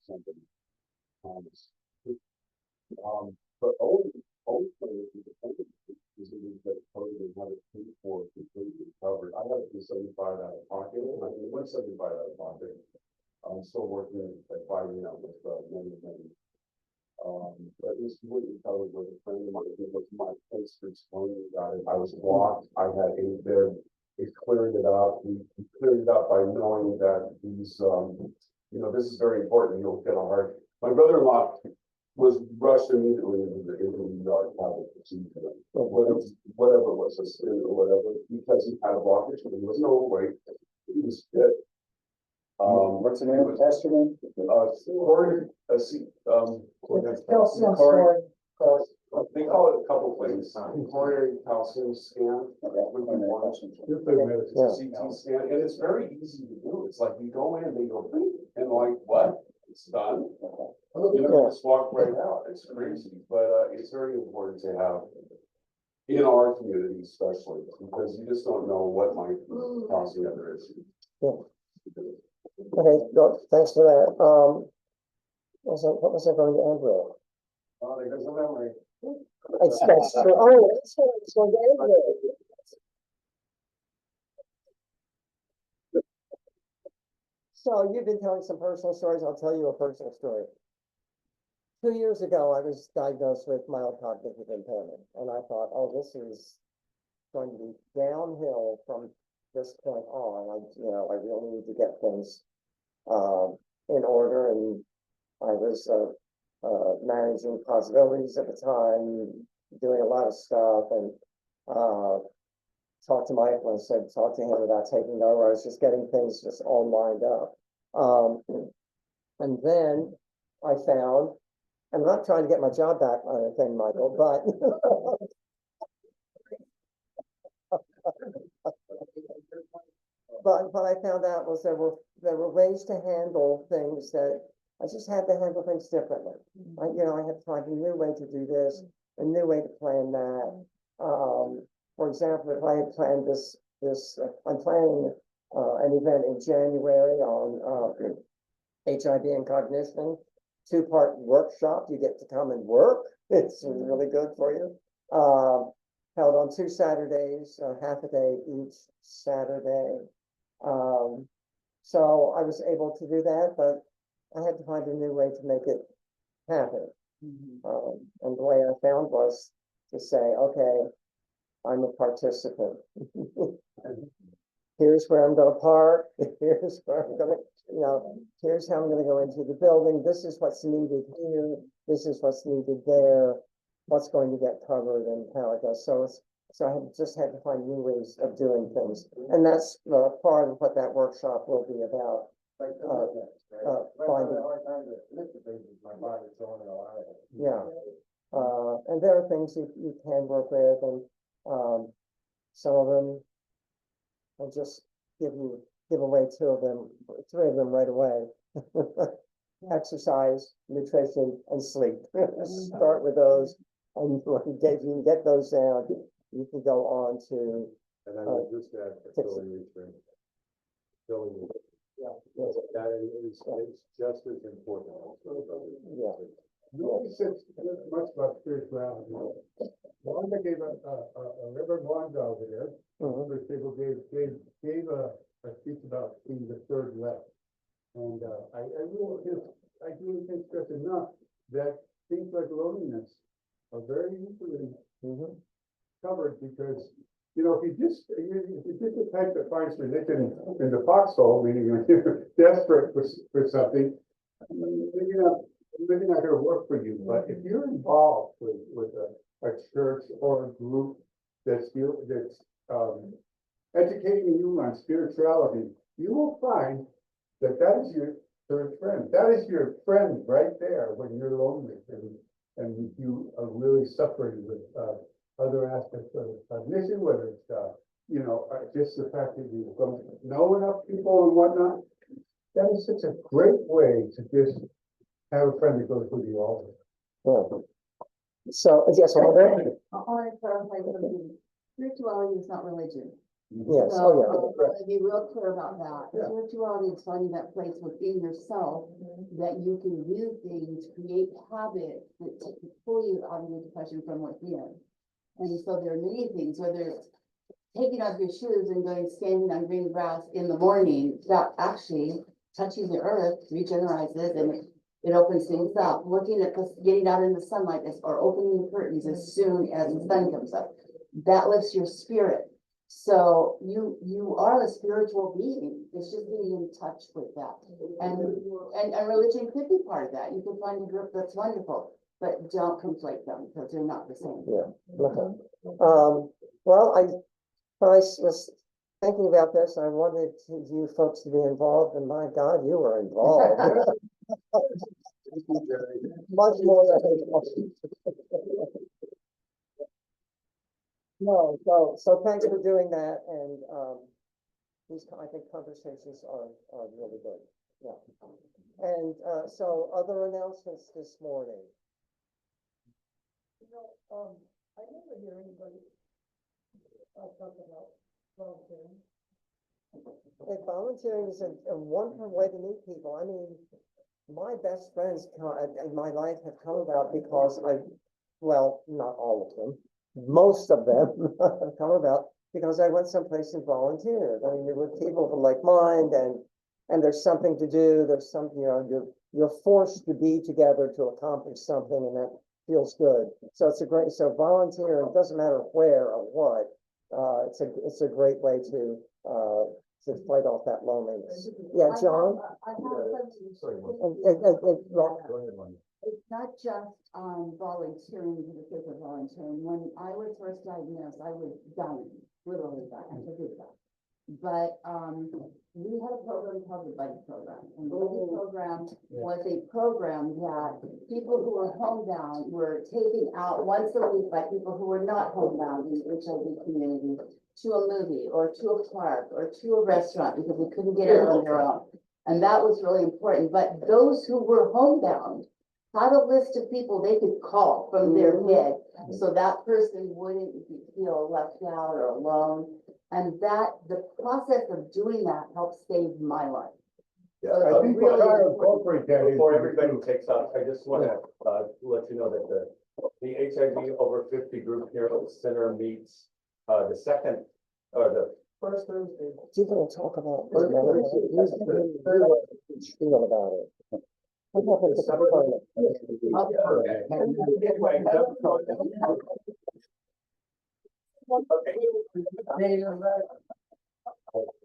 something, Thomas. But only is it that quoted and had it paid for completely covered. I had to do 75 out of pocket. I mean, what's 75 out of pocket? I'm still working at finding out with many. But it's completely covered with a friend of mine who was my place for explaining about it. I was blocked. I had a bed. It cleared it up. We cleared it up by knowing that these, you know, this is very important. You'll get a heart. My brother-in-law was rushed immediately into the ER to have a procedure, whatever it was, a stent or whatever, because he had a blockage. He was overweight. He was fit. What's the name of the test again? They call it a couple things. Coronary calcium scan. Would be one. It's a CT scan, and it's very easy to do. It's like you go in and they go, and like, what? It's done. You know, just walk right out. It's crazy, but it's very important to have in our community, especially because you just don't know what might be causing other issues. Okay, no, thanks for that. What was I going to Andrew? Oh, there goes the memory. That's true. Oh, that's right, it's going to Andrew. So you've been telling some personal stories. I'll tell you a personal story. 2 years ago, I was diagnosed with mild cognitive impairment, and I thought, oh, this is going to be downhill from this point on. I really need to get things in order, and I was managing possibilities at the time, doing a lot of stuff, and talked to Michael and said, talk to him about taking over. I was just getting things just all lined up. And then I found, I'm not trying to get my job back on anything, Michael, but what I found out was there were ways to handle things that I just had to handle things differently. I had to find a new way to do this, a new way to plan that. For example, if I had planned I'm planning an event in January on HIV and cognition, 2-part workshop. You get to come and work. It's really good for you. held on 2 Saturdays, half a day each Saturday. So I was able to do that, but I had to find a new way to make it happen. And the way I found was to say, okay, I'm a participant. Here's where I'm gonna park, here's where I'm gonna, here's how I'm gonna go into the building, this is what's needed here, this is what's needed there, what's going to get covered and how it goes. So I just had to find new ways of doing things. And that's part of what that workshop will be about. Finding. Yeah. And there are things you can work with, and some of them I'll just give away 2 of them, 3 of them right away. Exercise, nutrition, and sleep. Start with those, and if you can get those down, you can go on to. And I would just add facility nutrient. That is just as important. Yeah. Nobody says much about spirituality. Wanda gave a Reverend Wanda over there, the people gave a speech about being the third leg. And I really can't stress enough that things like loneliness are very easily covered, because if you're just the type that finds religion in the foxhole, meaning you're desperate for something, maybe not going to work for you. But if you're involved with a church or a group that's educating you on spirituality, you will find that is your third friend. That is your friend right there when you're lonely and you are really suffering with other aspects of mission, whether it's just the fact that you don't know enough people and whatnot. That is such a great way to just have a friend that goes with you all. So, yes, I want to clarify something. Spirituality is not religion. yes, So, oh, I want to be real clear about that. Spirituality is finding that place within yourself that you can do things, create habits that pull you out of your depression from within. And so there are many things, whether it's taking off your shoes and going standing on green grass in the morning, that actually touches the earth, regenerates and it opens things up. Looking at getting out in the sunlight or opening the curtains as soon as the sun comes up, that lifts your spirit. So you are a spiritual being. It's just being in touch with that. And religion could be part of that. You can find a group that's wonderful, but don't conflate them because they're not the same. Yeah. Okay. Well, when I was thinking about this, I wanted you folks to be involved, and my God, you were involved. Much more than I thought. No, so thanks for doing that, and these, I think, conversations are really good. Yeah. And so other announcements this morning. I never hear anybody talk about volunteering. Volunteering is a wonderful way to meet people. I mean, my best friends in my life have come about because well, not all of them, most of them have come about because I went someplace and volunteered. I mean, you're with people of a like mind, and there's something to do. There's something, you're forced to be together to accomplish something, and that feels good. So so volunteer, it doesn't matter where or what. It's a great way to fight off that loneliness. Yeah, John? I have something. Go ahead, Lonnie. It's not just volunteering for the sake of volunteering. When I was first diagnosed, I was dying, literally dying. I did that. But we had a program called the Buddy Program. And the Buddy Program was a program that people who were homebound were taken out once a week by people who were not homebound in the HIV community to a movie or to a park or to a restaurant because they couldn't get it on their own. And that was really important. But those who were homebound had a list of people they could call from their head so that person wouldn't feel left out or alone. And the process of doing that helped save my life. Yeah, So I think we're trying to incorporate that. Before everybody takes off, I just want to let you know that the The HIV over 50 group here at the center meets, the second, or the First Thursday. You gonna talk about? Feel about it. What happened to the toilet?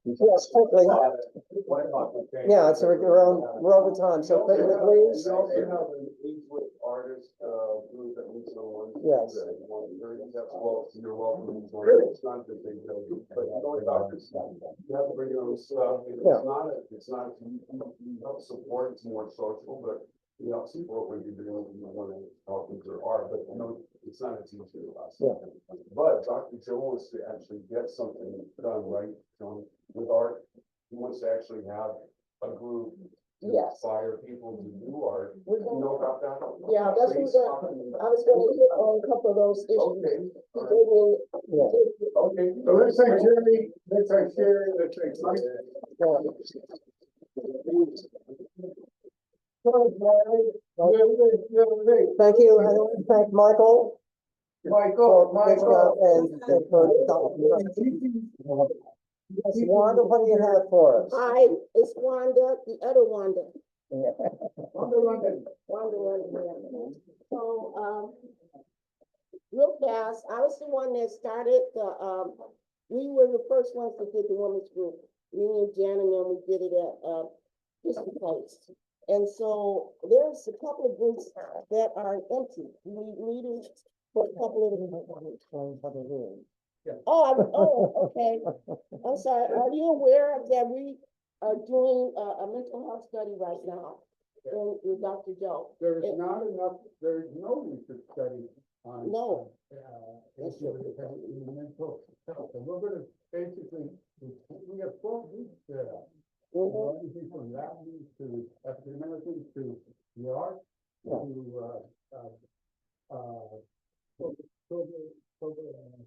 Yes, quickly. Yeah, it's, we're over time, so quickly, please. We also have an Eastwood artist, group that meets on Wednesday. Yes. Well, you're welcome to join. It's not the big building, but you know, doctors, you have to bring your own stuff. Yeah. It's not, you help support, it's more social, but you help support what you're doing, you want to help with your art, but you know, it's not a teaching class. Yeah. But Dr. Joe wants to actually get something done, right, John, with art. He wants to actually have a group to Yes. inspire people to do art. We're You gonna- know about that? Yeah, that's what I was gonna hit on a couple of those issues. Okay, He all right. gave me- Yeah. Okay. So let's say Jeremy, let's say Sherry, let's say Mike. Thank you, I want to thank Michael. Michael, And for. Yes, Wanda, what do you have for us? Hi, it's Wanda, the other Wanda. Wanda. So, real fast, I was the one that started the, we were the first ones to get the women's group. Me and Jan and then we did it at, History Place. And so there's a couple of groups that are empty. We need meetings for a couple of them. Okay. I'm sorry, are you aware that we are doing a mental health study right now? With Dr. Joe? There is not enough, there is no research study on. No. Issues in mental health, and we're gonna basically, we have 4 groups set up. Mhm. Everything from Latin to African Americans to the arts, to,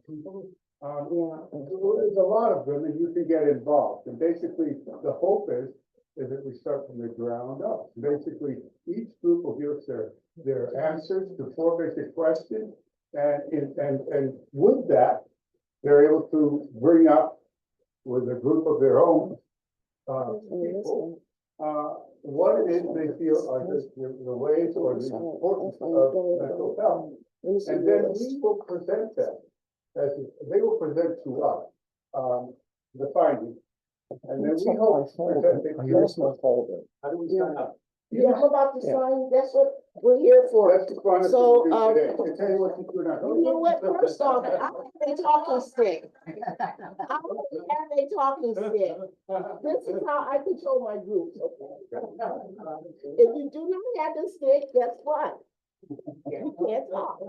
people. There's a lot of them, and you can get involved, and basically, the hope is that we start from the ground up. Basically, each group will give us their answers to 4 basic questions, and with that, they're able to bring up with a group of their own, people, what it is they feel are the ways or the importance of mental health. And then we will present them, they will present to us, the findings. And then we hope to present it to you. How do we sign up? Yeah, how about the sign? That's what we're here for. That's the fun of So, today. To tell you what you do not. You know what, first off, I have a talking stick. I have a talking stick. This is how I control my groups, okay? If you do not have the stick, guess what? You can't talk.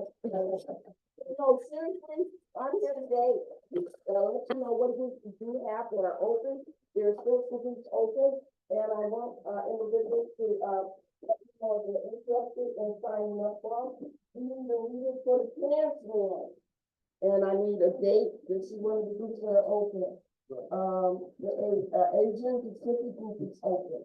No, seriously, I'm here today, let you know what groups we do have that are open. There are still some groups open, and I want, individuals to, let me know if they're interested in signing up for them. We need a leader for the plans one. And I need a date, this is one of the groups that are open. The Asian Pacific group is open.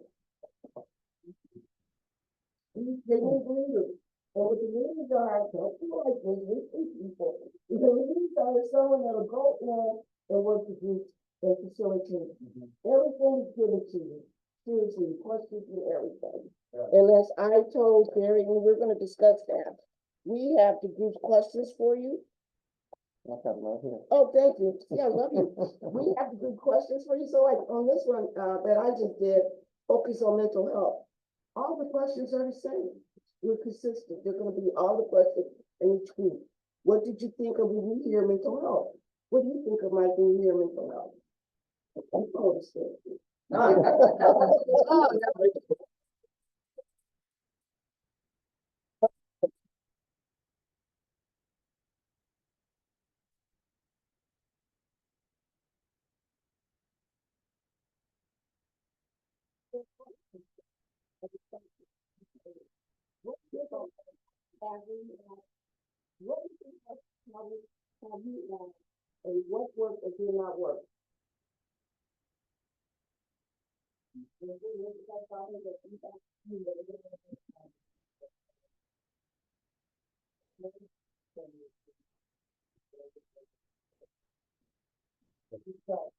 They need leaders. And what the leaders are, don't feel like these people. The leaders are someone that'll go in and work the groups and facilitate. Everything is given to you. Seriously, questions and everything. And as I told Gary, and we're gonna discuss that, we have the group's questions for you. I have them right here. Oh, thank you. Yeah, I love you. We have the group questions for you. So like on this one, that I just did, focus on mental health. All the questions are the same. We're consistent. They're gonna be all the questions in each group. What did you think of when you hear mental health? What do you think of Mike when you hear mental health? I'm close to it. What do you think of how you, and what worked and did not work? What do you suggest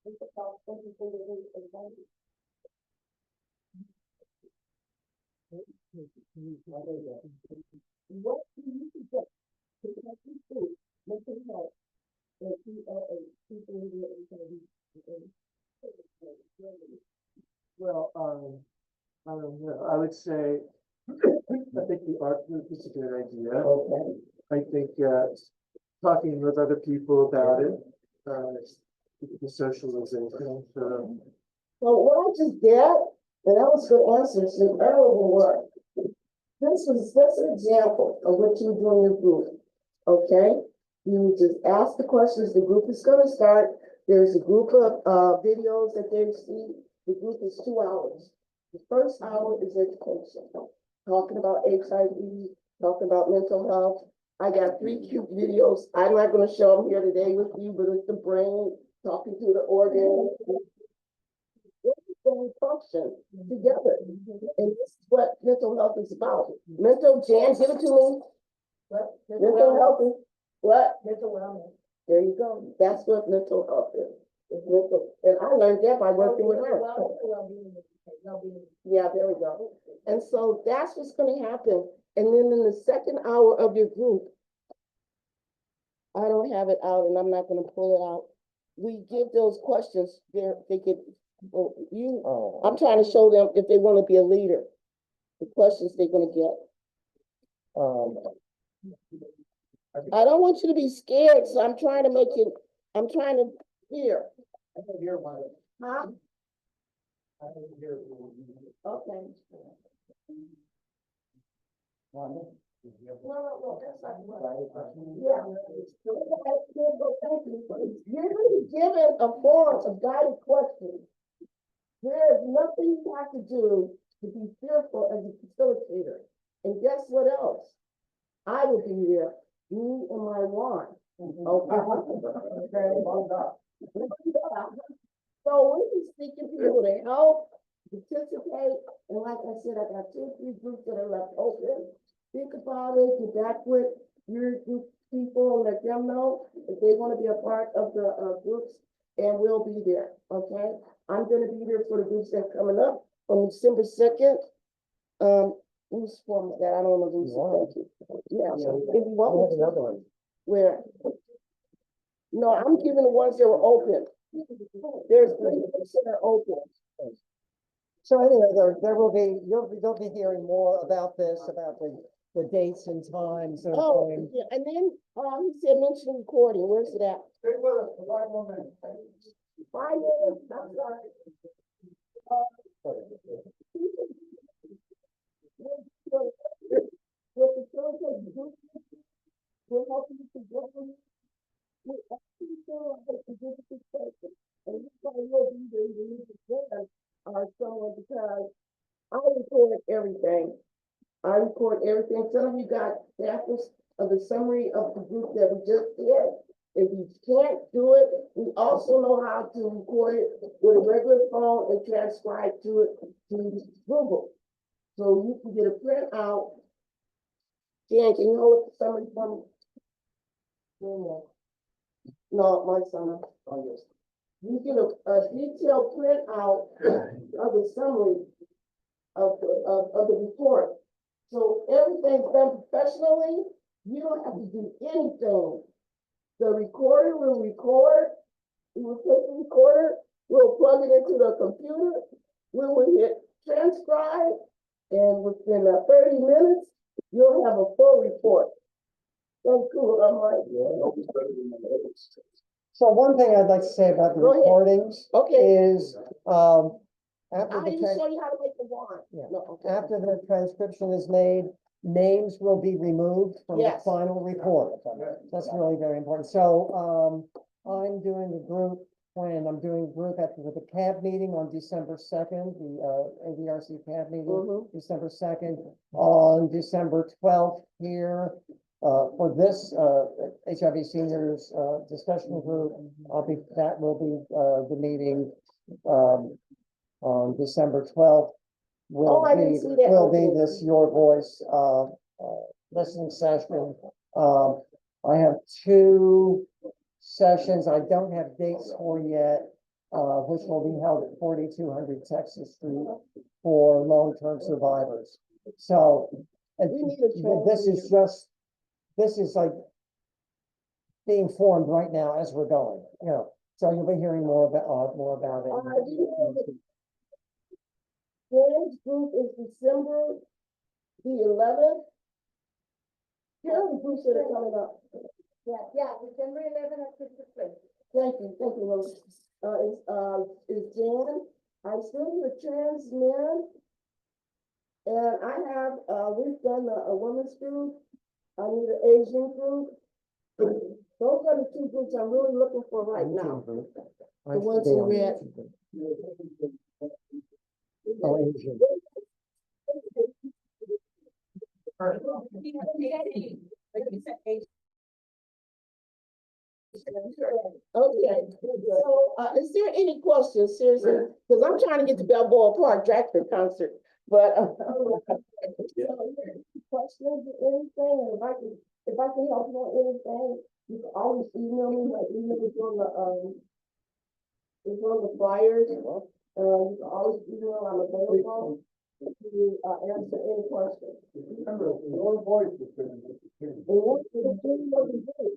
to help improve mental health and people who are Well, I don't know, I would say, I think the art group is a good idea. Okay. I think, talking with other people about it, the socialization, so. Well, what I just did, and that was good answer, some earlier work. This is just an example of what you do in your group, okay? You just ask the questions, the group is gonna start, there's a group of, videos that they see, the group is 2 hours. The first hour is education, talking about HIV, talking about mental health. I got 3 cute videos, I'm not gonna show them here today with you, but it's the brain, talking to the organ. Everything function together, and this is what mental health is about. Mental, Jan, give it to me. What? Mental health is, what? Mental wellness. There you go, that's what mental health is. It's mental, and I learned that by working with her. Yeah, there we go. And so that's what's gonna happen, and then in the second hour of your group, I don't have it out and I'm not gonna pull it out. We give those questions, they get, well, I'm trying to show them if they wanna be a leader, the questions they're gonna get. I don't want you to be scared, so I'm trying to make it, I'm trying to hear. I don't hear one. Huh? I don't hear. Okay. No, that's not right. Yeah. You're gonna be given a form of guided questions. There is nothing you have to do to be fearful as a facilitator. And guess what else? I will be there, me and my wand. Okay. So we be seeking people to help, participate, and like I said, I got 2 or 3 groups that are left open. Think about it, get back with your group people, and let them know if they wanna be a part of the, groups, and we'll be there, okay? I'm gonna be there for the groups that are coming up on December 2nd. Whose form is that? I don't know who's. Thank you. Yeah, if you want. Another one. Where? No, I'm giving the ones that were open. There's 3 groups that are open. So anyway, there will be, you'll be hearing more about this, about the dates and times of Oh, going. yeah, and then, he said mention recording, where's it at? Stay with us for 5 more minutes. 5 minutes, I'm sorry. We'll facilitate group, we'll help you to grow. We're actually showing how to do this person. And this guy will be there, you need to join someone because I record everything. I record everything. Some of you got samples of the summary of the group that we just did. If you can't do it, we also know how to record it with a regular phone and transcribe to it to Google. So you can get a printout. Jan, can you hold the summary for me? No, my son. Oh, yes. You get a detailed printout of the summary of the report. So everything's done professionally. You don't have to do anything. The recorder will record. We will take the recorder. We'll plug it into the computer. We will hit transcribe, and within 30 minutes, you'll have a full report. So cool, I'm like, So one thing I'd like to say about the Go ahead. recordings okay. is, after I the, didn't show you how to make the wand. Yeah. No, okay. after the transcription is made, names will be removed from the Yes. final report. That's really very important. So, I'm doing the group when I'm doing a group at the CAB meeting on December 2nd, the, ADRC CAB meeting, Mhm. December 2nd, on December 12th here. for this, HIV seniors, discussion group, that will be, the meeting, on December 12th. Oh, I didn't see that. Will be this Your Voice, listening session. I have 2 sessions I don't have dates for yet, which will be held at 4200 Texas Street for long-term survivors. So, and We need a this is like being formed right now as we're going, so you'll be hearing more about it. Do you know the James group is December the 11th? Here are the groups that are coming up. Yeah, December 11th at 6 o'clock. Thank you, Rose. Is Jan, I still need a trans man. And I have, we've done a women's group, I need an Asian group. Those are the 2 groups I'm really looking for right now. The ones in red. Oh, Asian. Okay, so, is there any questions, seriously? Because I'm trying to get to Balboa Park Dracula concert, but, questions or anything, and if I can help you on anything, you can always email me, my email is on the flyers. You can always email, I'm available to, answer any questions. Remember, your voice is gonna be. And what's the thing of the day?